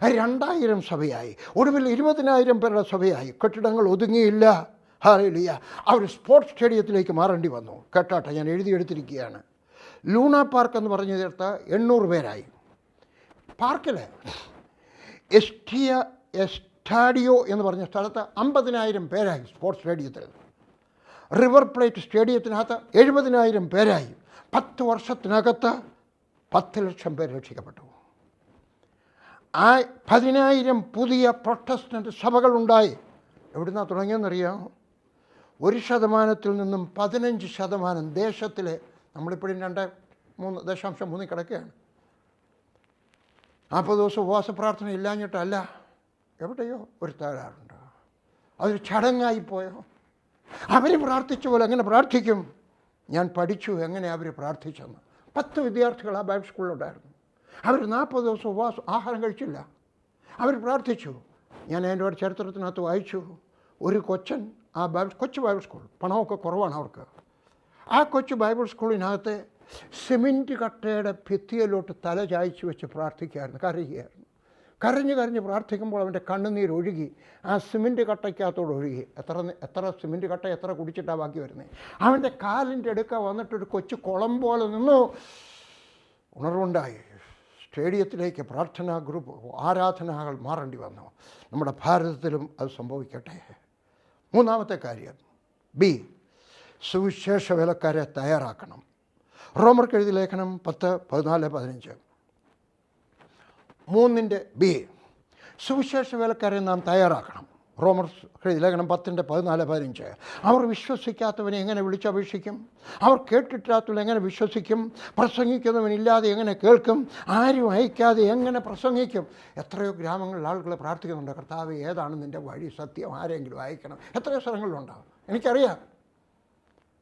2000 സഭയായി. ഒടുവിൽ 20,000 പേരുടെ സഭയായി. കെട്ടിടങ്ങൾ ഒതുങ്ങിയില്ല. ഹല്ലേലൂയ. അവർ സ്പോർട്സ് സ്റ്റേഡിയത്തിലേക്ക് മാറേണ്ടി വന്നു. കേട്ടാട്ടെ, ഞാൻ എഴുതിയെടുത്തിരിക്കുകയാണ്. ലൂണ പാർക്ക് എന്ന് പറഞ്ഞു ചേർത്ത് 800 പേരായി. പാർക്കിൽ എസ്റ്റാഡിയോ എന്ന് പറഞ്ഞ സ്ഥലത്ത് 50,000 പേരായി. സ്പോർട്സ് സ്റ്റേഡിയത്തിൽ. റിവർ പ്ലേറ്റ് സ്റ്റേഡിയത്തിനകത്ത് 70,000 പേരായി. 10 വർഷത്തിനകത്ത് 10 ലക്ഷം പേർ രക്ഷിക്കപ്പെട്ടു. 10,000 പുതിയ പ്രൊട്ടസ്റ്റൻ്റ് സഭകളുണ്ടായി. എവിടുന്നാണ് തുടങ്ങിയെന്നറിയാം? 1% നിന്നും 15% ദേശത്തിലെ, നമ്മളിപ്പോഴും 2.3 കിടക്കുകയാണ്. 40 ദിവസം ഉപവാസ പ്രാർത്ഥന ഇല്ലാഞ്ഞിട്ടല്ല, എവിടെയോ ഒരു തകരാറുണ്ട്. അതൊരു ചടങ്ങായിപ്പോയോ? അവർ പ്രാർത്ഥിച്ച പോലെ എങ്ങനെ പ്രാർത്ഥിക്കും? ഞാൻ പഠിച്ചു എങ്ങനെ അവർ പ്രാർത്ഥിച്ചെന്ന്. 10 വിദ്യാർത്ഥികൾ ആ ബൈബിൾ സ്കൂളിലുണ്ടായിരുന്നു. അവർ 40 ദിവസം ആഹാരം കഴിച്ചില്ല. അവർ പ്രാർത്ഥിച്ചു. ഞാൻ എൻ്റെ ഒരു ചരിത്രത്തിനകത്ത് വായിച്ചു, ഒരു കൊച്ചൻ കൊച്ചു ബൈബിൾ സ്കൂൾ, പണമൊക്കെ കുറവാണ് അവർക്ക്. ആ കൊച്ചു ബൈബിൾ സ്കൂളിനകത്ത് സിമെൻറ്റ് കട്ടയുടെ ഭിത്തിയിലോട്ട് തല ചായ്ച്ച് വെച്ച് പ്രാർത്ഥിക്കുകയായിരുന്നു, കരയുകയായിരുന്നു. കരഞ്ഞ് പ്രാർത്ഥിക്കുമ്പോൾ അവൻ്റെ കണ്ണുനീരൊഴുകി ആ സിമെൻറ്റ് കട്ടയ്ക്കകത്തോട് ഒഴുകി. എത്ര സിമെൻറ്റ് കട്ട എത്ര കുടിച്ചിട്ടാണ് ബാക്കി വരുന്നത്. അവൻ്റെ കാലിൻ്റെ അടുക്ക വന്നിട്ടൊരു കൊച്ചു കുളം പോലെ നിന്നു. ഉണർവുണ്ടായി. സ്റ്റേഡിയത്തിലേക്ക് പ്രാർത്ഥനാ ഗ്രൂപ്പ് ആരാധനകൾ മാറേണ്ടി വന്നു. നമ്മുടെ ഭാരതത്തിലും അത് സംഭവിക്കട്ടെ. 3-ാമത്തെ കാര്യം, ബി, സുവിശേഷ വേലക്കാരെ തയ്യാറാക്കണം. റോമർക്ക് എഴുതിയ ലേഖനം 10:14-15. 3ൻ്റെ ബി, സുവിശേഷ വേലക്കാരെ നാം തയ്യാറാക്കണം. റോമർ ലേഖനം 10:14-15. അവർ വിശ്വസിക്കാത്തവനെ എങ്ങനെ വിളിച്ചപേക്ഷിക്കും? അവർ കേട്ടിട്ടാത്തവൻ എങ്ങനെ വിശ്വസിക്കും? പ്രസംഗിക്കുന്നവനില്ലാതെ എങ്ങനെ കേൾക്കും? ആരും അയക്കാതെ എങ്ങനെ പ്രസംഗിക്കും? എത്രയോ ഗ്രാമങ്ങളിൽ ആളുകൾ പ്രാർത്ഥിക്കുന്നുണ്ട്, കർത്താവ് ഏതാണ് നിൻ്റെ വഴി, സത്യം, ആരെങ്കിലും അയക്കണം. എത്രയോ സ്ഥലങ്ങളിലുണ്ടാകും, എനിക്കറിയാം.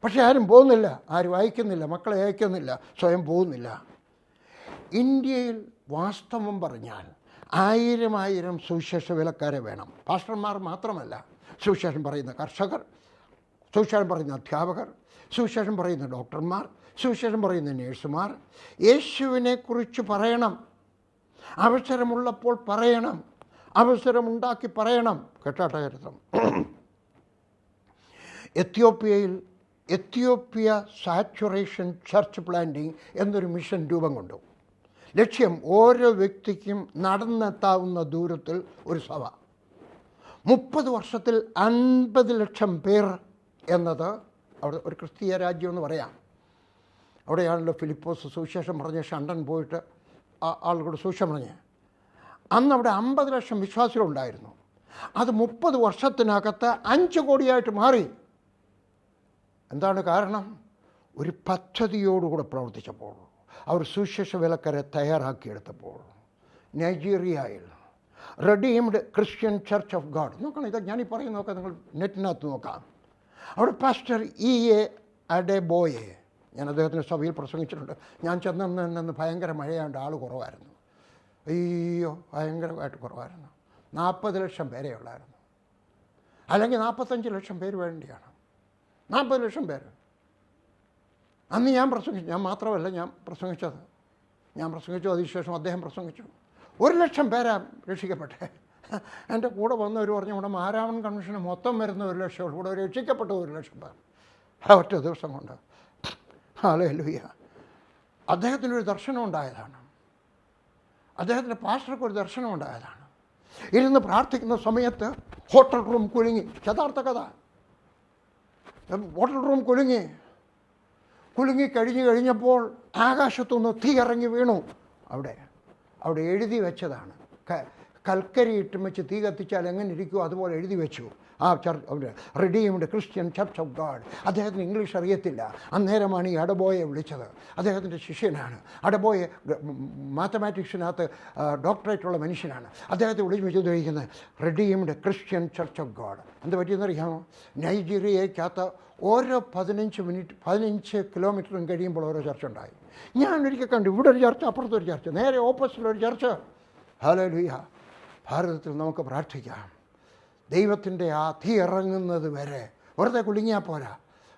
പക്ഷേ ആരും പോകുന്നില്ല, ആരും അയക്കുന്നില്ല, മക്കളെ അയക്കുന്നില്ല, സ്വയം പോകുന്നില്ല. ഇന്ത്യയിൽ വാസ്തവം പറഞ്ഞാൽ 1000 സുവിശേഷ വേലക്കാരെ വേണം. പാസ്റ്റർമാർ മാത്രമല്ല, സുവിശേഷം പറയുന്ന കർഷകർ, സുവിശേഷം പറയുന്ന അധ്യാപകർ, സുവിശേഷം പറയുന്ന ഡോക്ടർമാർ, സുവിശേഷം പറയുന്ന നേഴ്സുമാർ. യേശുവിനെക്കുറിച്ച് പറയണം, അവസരമുള്ളപ്പോൾ പറയണം, അവസരമുണ്ടാക്കി പറയണം. കേട്ടാട്ട ചരിത്രം, എത്യോപ്യ സാച്ചുറേഷൻ ചർച്ച് പ്ലാന്റിംഗ് എന്നൊരു മിഷൻ രൂപം കൊണ്ടു. ലക്ഷ്യം ഓരോ വ്യക്തിക്കും നടന്നെത്താവുന്ന ദൂരത്തിൽ ഒരു സഭ. 30 വർഷത്തിൽ 50 ലക്ഷം പേർ എന്നത് അവിടെ ഒരു ക്രിസ്തീയ രാജ്യം എന്ന് പറയാം. അവിടെയാണല്ലോ ഫിലിപ്പോസ് സുവിശേഷം പറഞ്ഞ് ഷണ്ടൻ പോയിട്ട് ആളുകളുടെ സുവിശേഷം പറഞ്ഞ്. അന്ന് അവിടെ 50 ലക്ഷം വിശ്വാസികളുണ്ടായിരുന്നു. അത് 30 വർഷത്തിനകത്ത് 5 കോടിയായിട്ട് മാറി. എന്താണ് കാരണം? ഒരു പദ്ധതിയോടുകൂടെ പ്രവർത്തിച്ചപ്പോൾ, അവർ സുവിശേഷ വേലക്കാരെ തയ്യാറാക്കിയെടുത്തപ്പോൾ. നൈജീരിയയിൽ Redeemed Christian Church of God, നോക്കണം, ഇത് ഞാനീ പറയുന്ന നോക്കാം, നിങ്ങൾ നെറ്റിനകത്ത് നോക്കാം. അവിടെ പാസ്റ്റർ E.A. അഡെബോയെ, ഞാൻ അദ്ദേഹത്തിൻ്റെ സഭയിൽ പ്രസംഗിച്ചിട്ടുണ്ട്. ഞാൻ ചെന്ന് ഭയങ്കര മഴയാണ്ട് ആൾ കുറവായിരുന്നു. അയ്യോ, ഭയങ്കരമായിട്ട് കുറവായിരുന്നു. 40 ലക്ഷം പേരെ ഉള്ളായിരുന്നു. അല്ലെങ്കിൽ 45 ലക്ഷം പേര് വേണ്ടിയാണ്. 40 ലക്ഷം പേര്. അന്ന് ഞാൻ പ്രസംഗിച്ചു. ഞാൻ മാത്രമല്ല ഞാൻ പ്രസംഗിച്ചു. അതിനുശേഷം അദ്ദേഹം പ്രസംഗിച്ചു. 1 ലക്ഷം പേരാ രക്ഷിക്കപ്പെട്ടെ. എൻ്റെ കൂടെ വന്നവർ പറഞ്ഞു, ഇവിടെ മാരാമൺ കൺവെൻഷന് മൊത്തം വരുന്ന 1 ലക്ഷം, ഇവിടെ രക്ഷിക്കപ്പെട്ട 1 ലക്ഷം പേർ ആ ഒറ്റ ദിവസം കൊണ്ട്. ഹല്ലേലൂയ. അദ്ദേഹത്തിനൊരു ദർശനം ഉണ്ടായതാണ്. അദ്ദേഹത്തിൻ്റെ പാസ്റ്റർക്കൊരു ദർശനം ഉണ്ടായതാണ്. ഇരുന്ന് പ്രാർത്ഥിക്കുന്ന സമയത്ത് ഹോട്ടൽ റൂം കുലുങ്ങി. യഥാർത്ഥ കഥ. ഹോട്ടൽ റൂം കുലുങ്ങി കഴിഞ്ഞപ്പോൾ ആകാശത്തുനിന്ന് തീ ഇറങ്ങി വീണു. അവിടെ എഴുതി വെച്ചതാണ്. കൽക്കരി ഇട്ടും വെച്ച് തീ കത്തിച്ചാൽ എങ്ങനെ ഇരിക്കുമോ അതുപോലെ എഴുതി വെച്ചു. ആ church redeemed Christian Church of God. അദ്ദേഹത്തിന് ഇംഗ്ലീഷ് അറിയത്തില്ല. അന്നേരമാണ് ഈ അഡബോയെ വിളിച്ചത്. അദ്ദേഹത്തിൻ്റെ ശിഷ്യനാണ്. അഡബോയെ മാത്തമാറ്റിക്സിനകത്ത് ഡോക്ടറേറ്റുള്ള മനുഷ്യനാണ്. അദ്ദേഹത്തെ വിളിച്ച് വെച്ചിരിക്കുന്നത് redeemed Christian Church of God. എന്ത് പറ്റിയെന്നറിയാമോ? നൈജീരിയക്കകത്ത് ഓരോ 15 കിലോമീറ്ററും കഴിയുമ്പോൾ ഓരോ ചർച്ച ഉണ്ടായി. ഞാനൊരിക്കൽ കണ്ടു, ഇവിടെ ഒരു ചർച്ച, അപ്പുറത്തൊരു ചർച്ച, നേരെ ഓപ്പോസിറ്റിലൊരു ചർച്ച. ഹല്ലേലൂയ. ഭാരതത്തിൽ നമുക്ക് പ്രാർത്ഥിക്കാം. ദൈവത്തിൻ്റെ ആ തീ ഇറങ്ങുന്നത് വരെ വെറുതെ കുലുങ്ങിയാൽ പോരാ.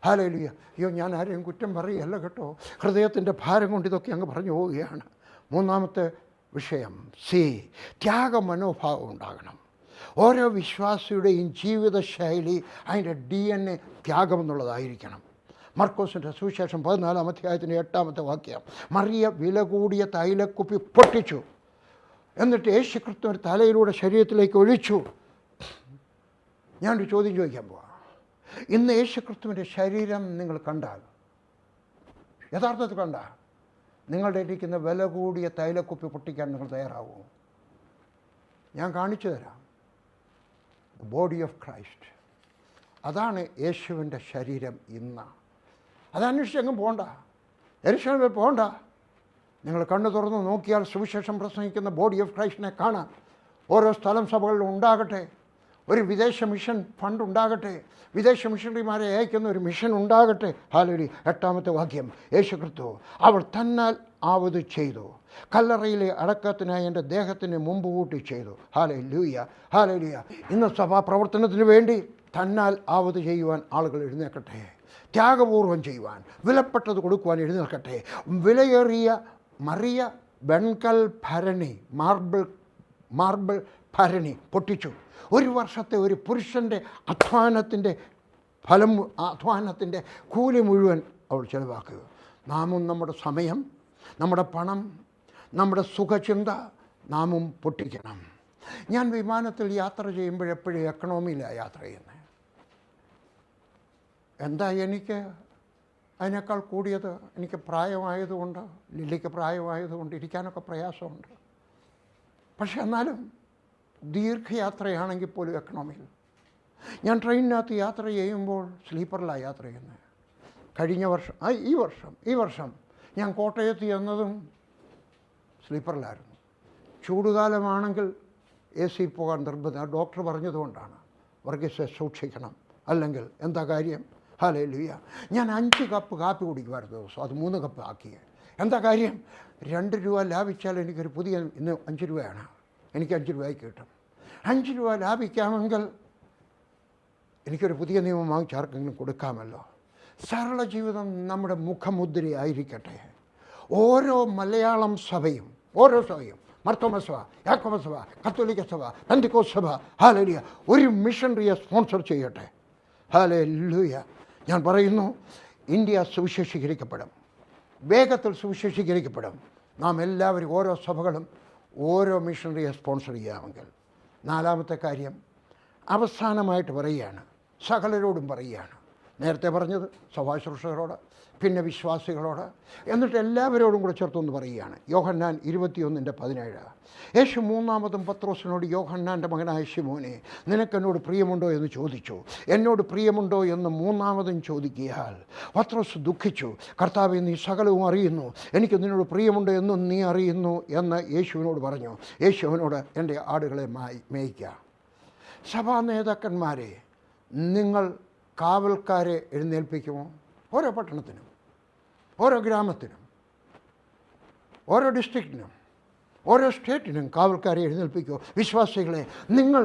ഹല്ലേലൂയ. അയ്യോ, ഞാൻ ആരെയും കുറ്റം പറയുകയല്ല കേട്ടോ, ഹൃദയത്തിൻ്റെ ഭാരം കൊണ്ട് ഇതൊക്കെ അങ്ങ് പറഞ്ഞു പോവുകയാണ്. 3-ാമത്തെ വിഷയം, ത്യാഗ മനോഭാവം ഉണ്ടാകണം. ഓരോ വിശ്വാസിയുടെയും ജീവിതശൈലി, അതിൻ്റെ DNA ത്യാഗം എന്നുള്ളതായിരിക്കണം. മർക്കോസിൻ്റെ സുവിശേഷം 14-ാം അധ്യായത്തിൻ്റെ 8-ാമത്തെ വാക്യം, മറിയ വില കൂടിയ തൈലക്കുപ്പി പൊട്ടിച്ചു, എന്നിട്ട് യേശു ക്രിസ്തുവിൻ്റെ തലയിലൂടെ ശരീരത്തിലേക്ക് ഒഴിച്ചു. ഞാനൊരു ചോദ്യം ചോദിക്കാൻ പോവാം. ഇന്ന് യേശു ക്രിസ്തുവിൻ്റെ ശരീരം നിങ്ങൾ കണ്ടാൽ, യഥാർത്ഥത്തിൽ കണ്ടാൽ, നിങ്ങളുടെ ഇരിക്കുന്ന വില കൂടിയ തൈലക്കുപ്പി പൊട്ടിക്കാൻ നിങ്ങൾ തയ്യാറാവുമോ? ഞാൻ കാണിച്ചു തരാം. The body of Christ. അതാണ് യേശുവിൻ്റെ ശരീരം ഇന്ന്. അതന്വേഷിച്ച് എങ്ങും പോകണ്ട, യെരൂശലേമിൽ പോകണ്ട. നിങ്ങൾ കണ്ണു തുറന്ന് നോക്കിയാൽ സുവിശേഷം പ്രസംഗിക്കുന്ന ബോഡി ഓഫ് ക്രൈസ്റ്റിനെ കാണാം. ഓരോ സ്ഥലം സഭകളിലും ഉണ്ടാകട്ടെ. ഒരു വിദേശ മിഷൻ ഫണ്ട് ഉണ്ടാകട്ടെ. വിദേശ മിഷണറിമാരെ അയക്കുന്ന ഒരു മിഷൻ ഉണ്ടാകട്ടെ. ഹല്ലേലൂയ. 8-ാമത്തെ വാക്യം, യേശു ക്രിസ്തു അവൾ തന്നാൽ ആവത് ചെയ്തു, കല്ലറയിലെ അടക്കത്തിനായി എൻ്റെ ദേഹത്തിന് മുമ്പ് കൂട്ടി ചെയ്തു. Hallelujah, hallelujah. ഇന്ന് സഭാ പ്രവർത്തനത്തിന് വേണ്ടി തന്നാൽ ആവത് ചെയ്യുവാൻ ആളുകൾ എഴുന്നേൽക്കട്ടെ. ത്യാഗപൂർവം ചെയ്യുവാൻ, വിലപ്പെട്ടത് കൊടുക്കുവാൻ എഴുന്നേൽക്കട്ടെ. വിലയേറിയ മറിയ വെൺകൽ ഭരണി, മാർബിൾ ഭരണി പൊട്ടിച്ചു. ഒരു വർഷത്തെ ഒരു പുരുഷൻ്റെ അധ്വാനത്തിൻ്റെ കൂലി മുഴുവൻ അവൾ ചെലവാക്കുക. നാമും നമ്മുടെ സമയം, നമ്മുടെ പണം, നമ്മുടെ സുഖചിന്ത നാമും പൊട്ടിക്കണം. ഞാൻ വിമാനത്തിൽ യാത്ര ചെയ്യുമ്പോഴെപ്പോഴും എക്കണോമിയിലാണ് യാത്ര ചെയ്യുന്നത്. എന്താ എനിക്ക് അതിനേക്കാൾ കൂടിയത്? എനിക്ക് പ്രായമായതുകൊണ്ട്, ലില്ലിക്ക് പ്രായമായതുകൊണ്ട് ഇരിക്കാനൊക്കെ പ്രയാസമുണ്ട്. പക്ഷെ എന്നാലും ദീർഘയാത്രയാണെങ്കിൽ പോലും എക്കണോമിയിൽ. ഞാൻ ട്രെയിനിനകത്ത് യാത്ര ചെയ്യുമ്പോൾ സ്ലീപ്പറിലാണ് യാത്ര ചെയ്യുന്നത്. കഴിഞ്ഞ വർഷം ഈ വർഷം ഞാൻ കോട്ടയത്ത് ചെന്നതും സ്ലീപ്പറിലായിരുന്നു. ചൂടുകാലമാണെങ്കിൽ AC പോകാൻ നിർബന്ധം. ഡോക്ടർ പറഞ്ഞതുകൊണ്ടാണ്. വർഗീസ് സൂക്ഷിക്കണം, അല്ലെങ്കിൽ എന്താ കാര്യം? ഹല്ലേലൂയ. ഞാൻ 5 കപ്പ് കാപ്പി കുടിക്കുമായിരുന്നു ദിവസം, അത് 3 കപ്പ് ആക്കിയത്. എന്താ കാര്യം? 2 രൂപ ലാഭിച്ചാൽ എനിക്കൊരു പുതിയ, ഇന്ന് 5 രൂപയാണ്, എനിക്ക് 5 രൂപയ്ക്ക് കിട്ടും. 5 രൂപ ലാഭിക്കാമെങ്കിൽ എനിക്കൊരു പുതിയ നിയമം വാങ്ങിച്ച് ആർക്കെങ്കിലും കൊടുക്കാമല്ലോ. സരള ജീവിതം നമ്മുടെ മുഖമുദ്രയായിരിക്കട്ടെ. ഓരോ മലയാളം സഭയും, ഓരോ സഭയും, മർത്തോമ സഭ, യാക്കോബ സഭ, കത്തോലിക്ക സഭ, പെന്തക്കോസ്ത് സഭ, ഹല്ലേലൂയ, ഒരു മിഷണറിയെ സ്പോൺസർ ചെയ്യട്ടെ. ഹല്ലേലൂയ. ഞാൻ പറയുന്നു, ഇന്ത്യ സുവിശേഷീകരിക്കപ്പെടും, വേഗത്തിൽ സുവിശേഷീകരിക്കപ്പെടും. നാം എല്ലാവരും, ഓരോ സഭകളും ഓരോ മിഷണറിയെ സ്പോൺസർ ചെയ്യാമെങ്കിൽ. 4-ാമത്തെ കാര്യം അവസാനമായിട്ട് പറയുകയാണ്, സകലരോടും പറയുകയാണ്. നേരത്തെ പറഞ്ഞത് സഭാശുശ്രൂഷകരോട്, പിന്നെ വിശ്വാസികളോട്, എന്നിട്ട് എല്ലാവരോടും കൂടെ ചേർത്തൊന്ന് പറയുകയാണ്. യോഹന്നാൻ 21:17. യേശു 3-ാമതും പത്രോസിനോട്, യോഹന്നാൻ്റെ മകനായ ശിമോനെ, നിനക്കെന്നോട് പ്രിയമുണ്ടോ എന്ന് ചോദിച്ചു. എന്നോട് പ്രിയമുണ്ടോ എന്ന് 3-ാമതും ചോദിക്കിയാൽ പത്രോസ് ദുഃഖിച്ചു. കർത്താവേ, നീ സകലവും അറിയുന്നു, എനിക്ക് നിന്നോട് പ്രിയമുണ്ടോ എന്നും നീ അറിയുന്നു എന്ന് യേശുവിനോട് പറഞ്ഞു. യേശു അവനോട്, എൻ്റെ ആടുകളെ മേയ്ക്കുക. സഭാ നേതാക്കന്മാരെ, നിങ്ങൾ കാവൽക്കാരെ എഴുന്നേൽപ്പിക്കുമോ? ഓരോ പട്ടണത്തിനും, ഓരോ ഗ്രാമത്തിനും, ഓരോ ഡിസ്ട്രിക്റ്റിനും, ഓരോ സ്റ്റേറ്റിനും കാവൽക്കാരെ എഴുന്നേൽപ്പിക്കുമോ? വിശ്വാസികളെ, നിങ്ങൾ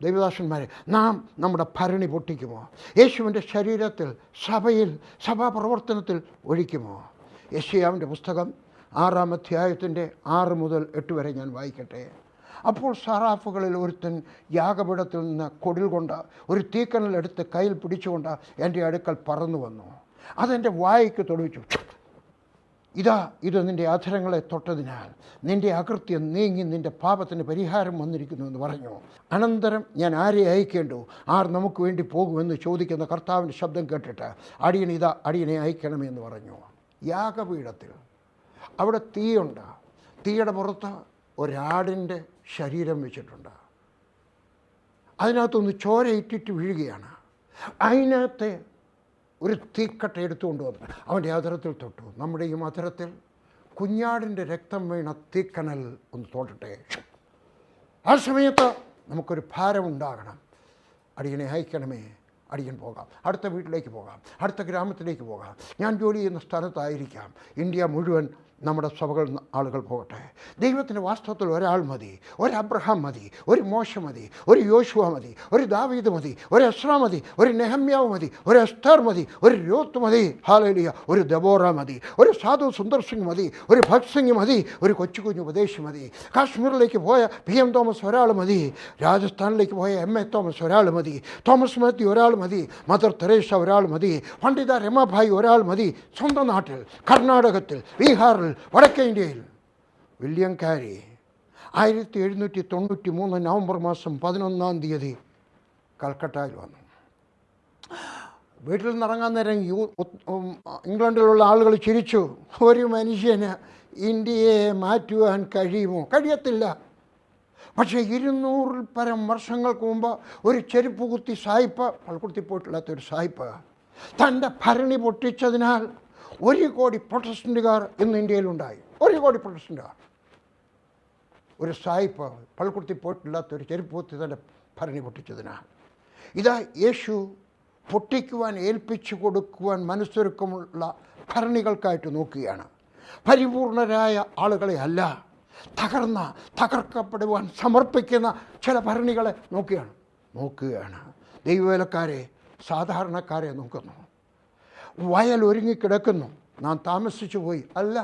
ദൈവദാസന്മാരെ, നാം നമ്മുടെ ഭരണി പൊട്ടിക്കുമോ? യേശുവിൻ്റെ ശരീരത്തിൽ, സഭയിൽ, സഭാപ്രവർത്തനത്തിൽ ഒഴിക്കുമോ? യെശയ്യാവിൻ്റെ പുസ്തകം 6-ാം അധ്യായത്തിൻ്റെ 6 മുതൽ 8 വരെ ഞാൻ വായിക്കട്ടെ. അപ്പോൾ സറാഫുകളിൽ ഒരുത്തൻ യാഗപീഠത്തിൽ നിന്ന് കൊടിൽ കൊണ്ട് ഒരു തീക്കനലെടുത്ത് കയ്യിൽ പിടിച്ചുകൊണ്ട് എൻ്റെ അടുക്കൽ പറന്നു വന്നു. അതെൻ്റെ വായ്ക്ക് തൊടുവിച്ചു. ഇത് നിൻ്റെ അധരങ്ങളെ തൊട്ടതിനാൽ നിൻ്റെ അകൃത്യം നീങ്ങി നിൻ്റെ പാപത്തിന് പരിഹാരം വന്നിരിക്കുന്നു എന്ന് പറഞ്ഞു. അനന്തരം ഞാൻ ആരെ അയക്കേണ്ടു? ആർ നമുക്ക് വേണ്ടി പോകുമെന്ന് ചോദിക്കുന്ന കർത്താവിൻ്റെ ശബ്ദം കേട്ടിട്ട്, അടിയനെ അയക്കണമെന്ന് പറഞ്ഞു. യാഗപീഠത്തിൽ അവിടെ തീയുണ്ട്. തീയുടെ പുറത്ത് ഒരാടിൻ്റെ ശരീരം വെച്ചിട്ടുണ്ട്. അതിനകത്തൊന്ന് ചോര ഇറ്റിട്ട് വീഴുകയാണ്. അതിനകത്തെ ഒരു തീക്കട്ട എടുത്തുകൊണ്ട് വന്ന് അവൻ്റെ അധരത്തിൽ തൊട്ടു. നമ്മുടെയും അധരത്തിൽ കുഞ്ഞാടിൻ്റെ രക്തം വീണ തീക്കനൽ ഒന്ന് തൊട്ടട്ടെ. ആ സമയത്ത് നമുക്കൊരു ഭാരമുണ്ടാകണം. അടിയനെ അയക്കണമേ, അടിയൻ പോകാം, അടുത്ത വീട്ടിലേക്ക് പോകാം, അടുത്ത ഗ്രാമത്തിലേക്ക് പോകാം, ഞാൻ ജോലി ചെയ്യുന്ന സ്ഥലത്തായിരിക്കാം. ഇന്ത്യ മുഴുവൻ നമ്മുടെ സഭകൾ ആളുകൾ പോകട്ടെ. ദൈവത്തിന് വാസ്തവത്തിൽ ഒരാൾ മതി, ഒരു അബ്രഹാം മതി, ഒരു മോശ മതി, ഒരു യോശുവ മതി, ഒരു ദാവീദ് മതി, ഒരു എസ്രാ മതി, ഒരു നെഹമ്യാവ് മതി, ഒരു എസ്തർ മതി, ഒരു രൂത്ത് മതി, ഹല്ലേലൂയ, ഒരു ദെബോറ മതി, ഒരു സാധു സുന്ദർ സിംഗ് മതി, ഒരു ഭഗത് സിംഗ് മതി, ഒരു കൊച്ചു ഉപദേശി മതി. കാശ്മീരിലേക്ക് പോയ PM തോമസ് ഒരാൾ മതി, രാജസ്ഥാനിലേക്ക് പോയ MA തോമസ് ഒരാൾ മതി, തോമസ് മാത്യു ഒരാൾ മതി, മദർ തെരേസ ഒരാൾ മതി, പണ്ഡിത രമാഭായി ഒരാൾ മതി. സ്വന്തം നാട്ടിൽ, കർണാടകത്തിൽ, ബീഹാറിൽ, വടക്കേ ഇന്ത്യയിൽ വില്യം കാരി 1793 നവംബർ മാസം 11-ാം തീയതി കൽക്കട്ടയിൽ വന്നു. വീട്ടിൽ നിന്നിറങ്ങാൻ നേരം ഇംഗ്ലണ്ടിലുള്ള ആളുകൾ ചിരിച്ചു. ഒരു മനുഷ്യന് ഇന്ത്യയെ മാറ്റുവാൻ കഴിയുമോ? കഴിയത്തില്ല. പക്ഷേ 200 പരം വർഷങ്ങൾക്ക് മുമ്പ് ഒരു ചെരുപ്പ് കുത്തി സായിപ്പ്, പള്ളിക്കുത്തി പോയിട്ടില്ലാത്തൊരു സായിപ്പ് തൻ്റെ ഭരണി പൊട്ടിച്ചതിനാൽ 1 കോടി പ്രൊട്ടസ്റ്റന്റുകാർ ഇന്ന് ഇന്ത്യയിലുണ്ടായി. 1 കോടി പ്രൊട്ടസ്റ്റന്റുകാർ. ഒരു സായിപ്പ് പള്ളിക്കുത്തി പോയിട്ടില്ലാത്തൊരു ചെരുപ്പ് കുത്തി തൻ്റെ ഭരണി പൊട്ടിച്ചതിനാൽ. ഇതാ യേശു പൊട്ടിക്കുവാൻ ഏൽപ്പിച്ചു കൊടുക്കുവാൻ മനസ്സൊരുക്കമുള്ള ഭരണികൾക്കായിട്ട് നോക്കുകയാണ്. പരിപൂർണരായ ആളുകളെ അല്ല, തകർക്കപ്പെടുവാൻ സമർപ്പിക്കുന്ന ചില ഭരണികളെ നോക്കുകയാണ്. ദൈവവേലക്കാരെ, സാധാരണക്കാരെ നോക്കുന്നു. വയൽ ഒരുങ്ങിക്കിടക്കുന്നു. നാം താമസിച്ചു പോയി അല്ല,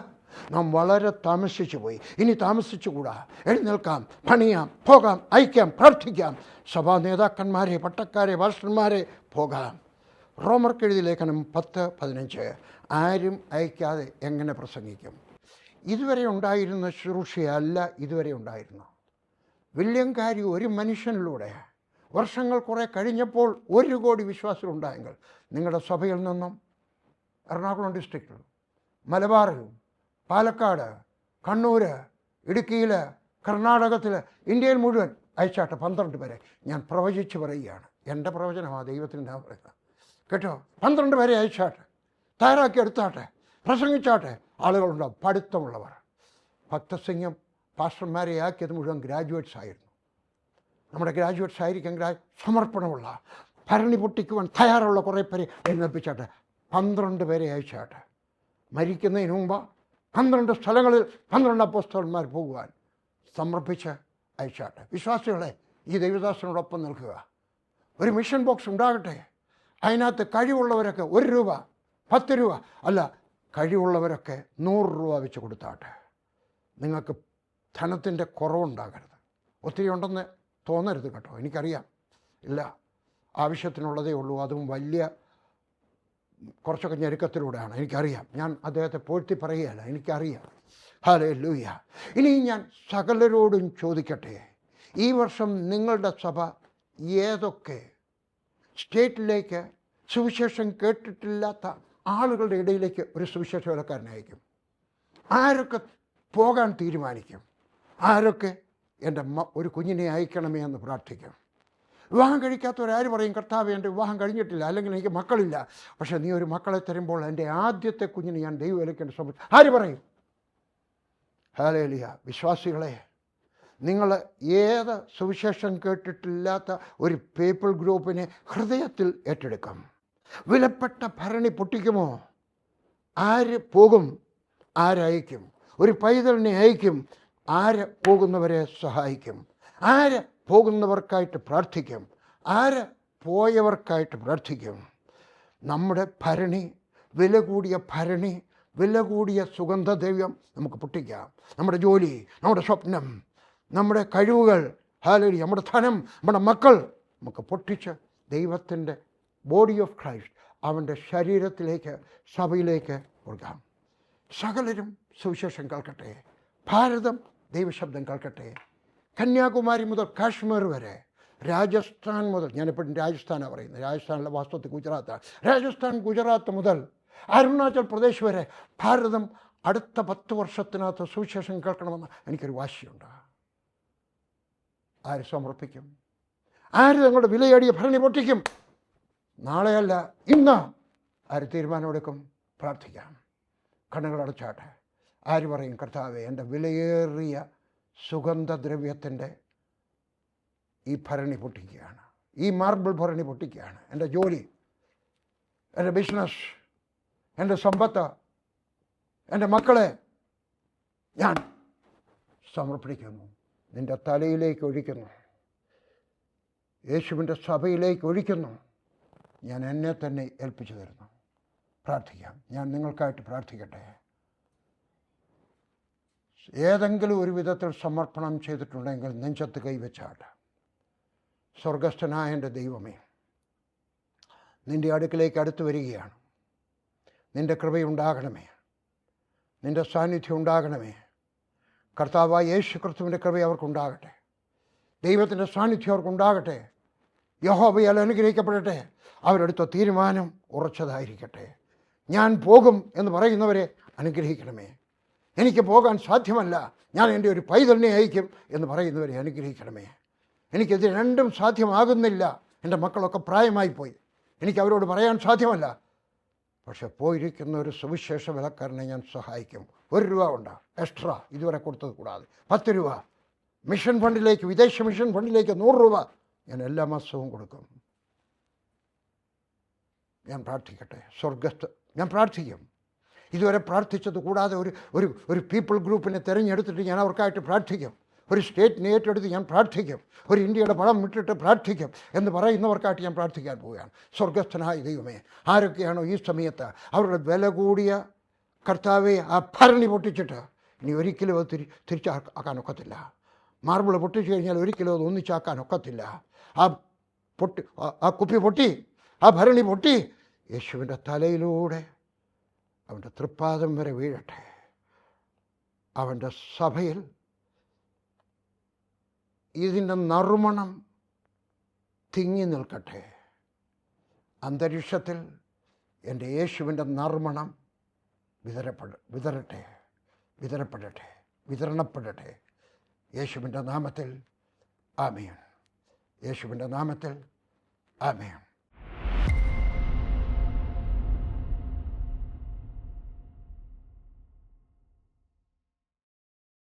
നാം വളരെ താമസിച്ചു പോയി. ഇനി താമസിച്ചുകൂടാ. എഴുന്നേൽക്കാം, പണിയാം, പോകാം, അയക്കാം, പ്രാർത്ഥിക്കാം. സഭാ നേതാക്കന്മാരെ, പട്ടക്കാരെ, പാസ്റ്റർമാരെ പോകാം. റോമർക്കെഴുതിയ ലേഖനം 10:15. ആരും അയക്കാതെ എങ്ങനെ പ്രസംഗിക്കും? ഇതുവരെ ഉണ്ടായിരുന്ന ശുശ്രൂഷയല്ല ഇതുവരെ ഉണ്ടായിരുന്നു. വില്യം കാരി ഒരു മനുഷ്യനിലൂടെ വർഷങ്ങൾ കുറേ കഴിഞ്ഞപ്പോൾ 1 കോടി വിശ്വാസികളുണ്ടായെങ്കിൽ നിങ്ങളുടെ സഭയിൽ നിന്നും എറണാകുളം ഡിസ്ട്രിക്റ്റിൽ, മലബാറിൽ, പാലക്കാട്, കണ്ണൂർ, ഇടുക്കിയിൽ, കർണാടകത്തിൽ, ഇന്ത്യയിൽ മുഴുവൻ അയച്ചാട്ടെ 12 പേരെ. ഞാൻ പ്രവചിച്ച് പറയുകയാണ്. എൻ്റെ പ്രവചനമാണ്, ദൈവത്തിന് ഞാൻ പറയുന്നത് കേട്ടോ. 12 പേരെ അയച്ചാട്ടെ, തയ്യാറാക്കി എടുത്താട്ടെ, പ്രസംഗിച്ചാട്ടെ. ആളുകളുണ്ടാവും, പഠിത്തമുള്ളവർ. ഭക്തസിംഗം പാസ്റ്റർമാരെ ആക്കിയത് മുഴുവൻ ഗ്രാജുവേറ്റ്സ് ആയിരുന്നു. നമ്മുടെ ഗ്രാജുവേറ്റ്സ് ആയിരിക്കും സമർപ്പണമുള്ള, ഭരണി പൊട്ടിക്കുവാൻ തയ്യാറുള്ള കുറേ പേരെ എഴുന്നേൽപ്പിച്ചാട്ടെ. 12 പേരെ അയച്ചാട്ടെ. മരിക്കുന്നതിന് മുമ്പ് 12 സ്ഥലങ്ങളിൽ 12 അപ്പോസ്തലന്മാർ പോകുവാൻ സമർപ്പിച്ച് അയച്ചാട്ടെ. വിശ്വാസികളെ, ഈ ദൈവദാസനോടൊപ്പം നിൽക്കുക. ഒരു മിഷൻ ബോക്സ് ഉണ്ടാകട്ടെ. അതിനകത്ത് കഴിവുള്ളവരൊക്കെ 1 രൂപ, 10 രൂപ അല്ല, കഴിവുള്ളവരൊക്കെ 100 രൂപ വെച്ച് കൊടുത്താട്ടെ. നിങ്ങൾക്ക് ധനത്തിൻ്റെ കുറവുണ്ടാകരുത്. ഒത്തിരി ഉണ്ടെന്ന് തോന്നരുത് കേട്ടോ. എനിക്കറിയാം, ഇല്ല, ആവശ്യത്തിനുള്ളതേ ഉള്ളൂ. അതും വലിയ കുറച്ചൊക്കെ ഞെരുക്കത്തിലൂടെയാണ്. എനിക്കറിയാം. ഞാൻ അദ്ദേഹത്തെ പൂഴ്ത്തി പറയുകയല്ല, എനിക്കറിയാം. ഹല്ലേലൂയ. ഇനി ഞാൻ സകലരോടും ചോദിക്കട്ടെ, ഈ വർഷം നിങ്ങളുടെ സഭ ഏതൊക്കെ സ്റ്റേറ്റിലേക്ക് സുവിശേഷം കേട്ടിട്ടില്ലാത്ത ആളുകളുടെ ഇടയിലേക്ക് ഒരു സുവിശേഷ വേലക്കാരനെ അയക്കും? ആരൊക്കെ പോകാൻ തീരുമാനിക്കും? ആരൊക്കെ എൻ്റെ ഒരു കുഞ്ഞിനെ അയക്കണമേ എന്ന് പ്രാർത്ഥിക്കും? വിവാഹം കഴിക്കാത്തവരാര് പറയും, കർത്താവേ എൻ്റെ വിവാഹം കഴിഞ്ഞിട്ടില്ല, അല്ലെങ്കിൽ എനിക്ക് മക്കളില്ല, പക്ഷേ നീ ഒരു മക്കളെ തരുമ്പോൾ എൻ്റെ ആദ്യത്തെ കുഞ്ഞിന് ഞാൻ ദൈവവേലയ്ക്ക് സമർപ്പിക്കും? ആര് പറയും? ഹല്ലേലൂയ. വിശ്വാസികളെ, നിങ്ങൾ ഏത് സുവിശേഷം കേട്ടിട്ടില്ലാത്ത ഒരു പീപ്പിൾ ഗ്രൂപ്പിനെ ഹൃദയത്തിൽ ഏറ്റെടുക്കും? വിലപ്പെട്ട ഭരണി പൊട്ടിക്കുമോ? ആര് പോകും? ആരയക്കും? ഒരു പൈതലിനെ അയക്കും. ആര് പോകുന്നവരെ സഹായിക്കും? ആര് പോകുന്നവർക്കായിട്ട് പ്രാർത്ഥിക്കും? ആര് പോയവർക്കായിട്ട് പ്രാർത്ഥിക്കും? നമ്മുടെ ഭരണി, വില കൂടിയ ഭരണി, വില കൂടിയ സുഗന്ധദ്രവ്യം നമുക്ക് പൊട്ടിക്കാം. നമ്മുടെ ജോലി, നമ്മുടെ സ്വപ്നം, നമ്മുടെ കഴിവുകൾ, ഹല്ലേലൂയ, നമ്മുടെ ധനം, നമ്മുടെ മക്കൾ നമുക്ക് പൊട്ടിച്ച് ദൈവത്തിൻ്റെ ബോഡി ഓഫ് ക്രൈസ്റ്റ്, അവൻ്റെ ശരീരത്തിലേക്ക്, സഭയിലേക്ക് കൊടുക്കാം. സകലരും സുവിശേഷം കേൾക്കട്ടെ. ഭാരതം ദൈവശബ്ദം കേൾക്കട്ടെ. കന്യാകുമാരി മുതൽ കാശ്മീർ വരെ, രാജസ്ഥാൻ മുതൽ, ഞാനിപ്പോഴും രാജസ്ഥാനാണ് പറയുന്നത്, രാജസ്ഥാനിലെ വാസ്തവത്തിൽ ഗുജറാത്താണ്, രാജസ്ഥാൻ, ഗുജറാത്ത് മുതൽ അരുണാചൽ പ്രദേശ് വരെ ഭാരതം അടുത്ത 10 വർഷത്തിനകത്ത് സുവിശേഷം കേൾക്കണമെന്ന് എനിക്കൊരു വാശിയുണ്ട്. ആര് സമർപ്പിക്കും? ആര് തങ്ങളുടെ വിലയേറിയ ഭരണി പൊട്ടിക്കും? നാളെയല്ല, ഇന്ന് ആര് തീരുമാനമെടുക്കും? പ്രാർത്ഥിക്കാം. കണ്ണുകളടച്ചാട്ടെ. ആര് പറയും, കർത്താവേ എൻ്റെ വിലയേറിയ സുഗന്ധദ്രവ്യത്തിൻ്റെ ഈ ഭരണി പൊട്ടിക്കുകയാണ്, ഈ മാർബിൾ ഭരണി പൊട്ടിക്കുകയാണ്. എൻ്റെ ജോലി, എൻ്റെ ബിസിനസ്, എൻ്റെ സമ്പത്ത്, എൻ്റെ മക്കളെ ഞാൻ സമർപ്പിക്കുന്നു. നിൻ്റെ തലയിലേക്ക് ഒഴിക്കുന്നു, യേശുവിൻ്റെ സഭയിലേക്ക് ഒഴിക്കുന്നു. ഞാൻ എന്നെ തന്നെ ഏൽപ്പിച്ചു തരുന്നു. പ്രാർത്ഥിക്കാം. ഞാൻ നിങ്ങൾക്കായിട്ട് പ്രാർത്ഥിക്കട്ടെ. ഏതെങ്കിലും ഒരു വിധത്തിൽ സമർപ്പണം ചെയ്തിട്ടുണ്ടെങ്കിൽ നെഞ്ചത്ത് കൈവച്ചാട്ടെ. സ്വർഗസ്ഥനായ എൻ്റെ ദൈവമേ, നിൻ്റെ അടുക്കിലേക്ക് അടുത്ത് വരികയാണ്. നിൻ്റെ കൃപയുണ്ടാകണമേ, നിൻ്റെ സാന്നിധ്യം ഉണ്ടാകണമേ. കർത്താവായ യേശു ക്രിസ്തുവിൻ്റെ കൃപ അവർക്കുണ്ടാകട്ടെ. ദൈവത്തിൻ്റെ സാന്നിധ്യം അവർക്കുണ്ടാകട്ടെ. യഹോവയാൽ അനുഗ്രഹിക്കപ്പെടട്ടെ. അവരെടുത്ത തീരുമാനം ഉറച്ചതായിരിക്കട്ടെ. ഞാൻ പോകും എന്ന് പറയുന്നവരെ അനുഗ്രഹിക്കണമേ. എനിക്ക് പോകാൻ സാധ്യമല്ല, ഞാൻ എൻ്റെ ഒരു പൈതലിനെ അയക്കും എന്ന് പറയുന്നവരെ അനുഗ്രഹിക്കണമേ. എനിക്കിത് രണ്ടും സാധ്യമാകുന്നില്ല, എൻ്റെ മക്കളൊക്കെ പ്രായമായിപ്പോയി, എനിക്ക് അവരോട് പറയാൻ സാധ്യമല്ല. പക്ഷെ പോയിരിക്കുന്ന ഒരു സുവിശേഷ വിലക്കാരനെ ഞാൻ സഹായിക്കും. 1 രൂപ ഉണ്ട് എക്സ്ട്രാ ഇതുവരെ കൊടുത്തത് കൂടാതെ 10 രൂപ മിഷൻ ഫണ്ടിലേക്ക്, വിദേശ മിഷൻ ഫണ്ടിലേക്ക് 100 രൂപ ഞാൻ എല്ലാ മാസവും കൊടുക്കും. ഞാൻ പ്രാർത്ഥിക്കട്ടെ. ഞാൻ പ്രാർത്ഥിക്കും. ഇതുവരെ പ്രാർത്ഥിച്ചത് കൂടാതെ ഒരു പീപ്പിൾ ഗ്രൂപ്പിനെ തിരഞ്ഞെടുത്തിട്ട് ഞാൻ അവർക്കായിട്ട് പ്രാർത്ഥിക്കും. ഒരു സ്റ്റേറ്റിനെ ഏറ്റെടുത്ത് ഞാൻ പ്രാർത്ഥിക്കും. ഒരു ഇന്ത്യയുടെ പടം വിട്ടിട്ട് പ്രാർത്ഥിക്കും എന്ന് പറയുന്നവർക്കായിട്ട് ഞാൻ പ്രാർത്ഥിക്കാൻ പോവുകയാണ്. സ്വർഗസ്ഥനായ ദൈവമേ, ആരൊക്കെയാണോ ഈ സമയത്ത് അവരുടെ വില കൂടിയ കർത്താവെ ആ ഭരണി പൊട്ടിച്ചിട്ട് ഇനി ഒരിക്കലും അത് തിരിച്ചാക്കാനൊക്കത്തില്ല. മാർബിൾ പൊട്ടിച്ചു കഴിഞ്ഞാൽ ഒരിക്കലും അത് ഒന്നിച്ചാക്കാനൊക്കത്തില്ല. ആ കുപ്പി പൊട്ടി, ആ ഭരണി പൊട്ടി യേശുവിൻ്റെ തലയിലൂടെ അവൻ്റെ തൃപ്പാദം വരെ വീഴട്ടെ. അവൻ്റെ സഭയിൽ ഇതിൻ്റെ നറുമണം തിങ്ങി നിൽക്കട്ടെ. അന്തരീക്ഷത്തിൽ എൻ്റെ യേശുവിൻ്റെ നറുമണം വിതരണപ്പെടട്ടെ. യേശുവിൻ്റെ നാമത്തിൽ ആമേൻ. യേശുവിൻ്റെ നാമത്തിൽ ആമേൻ.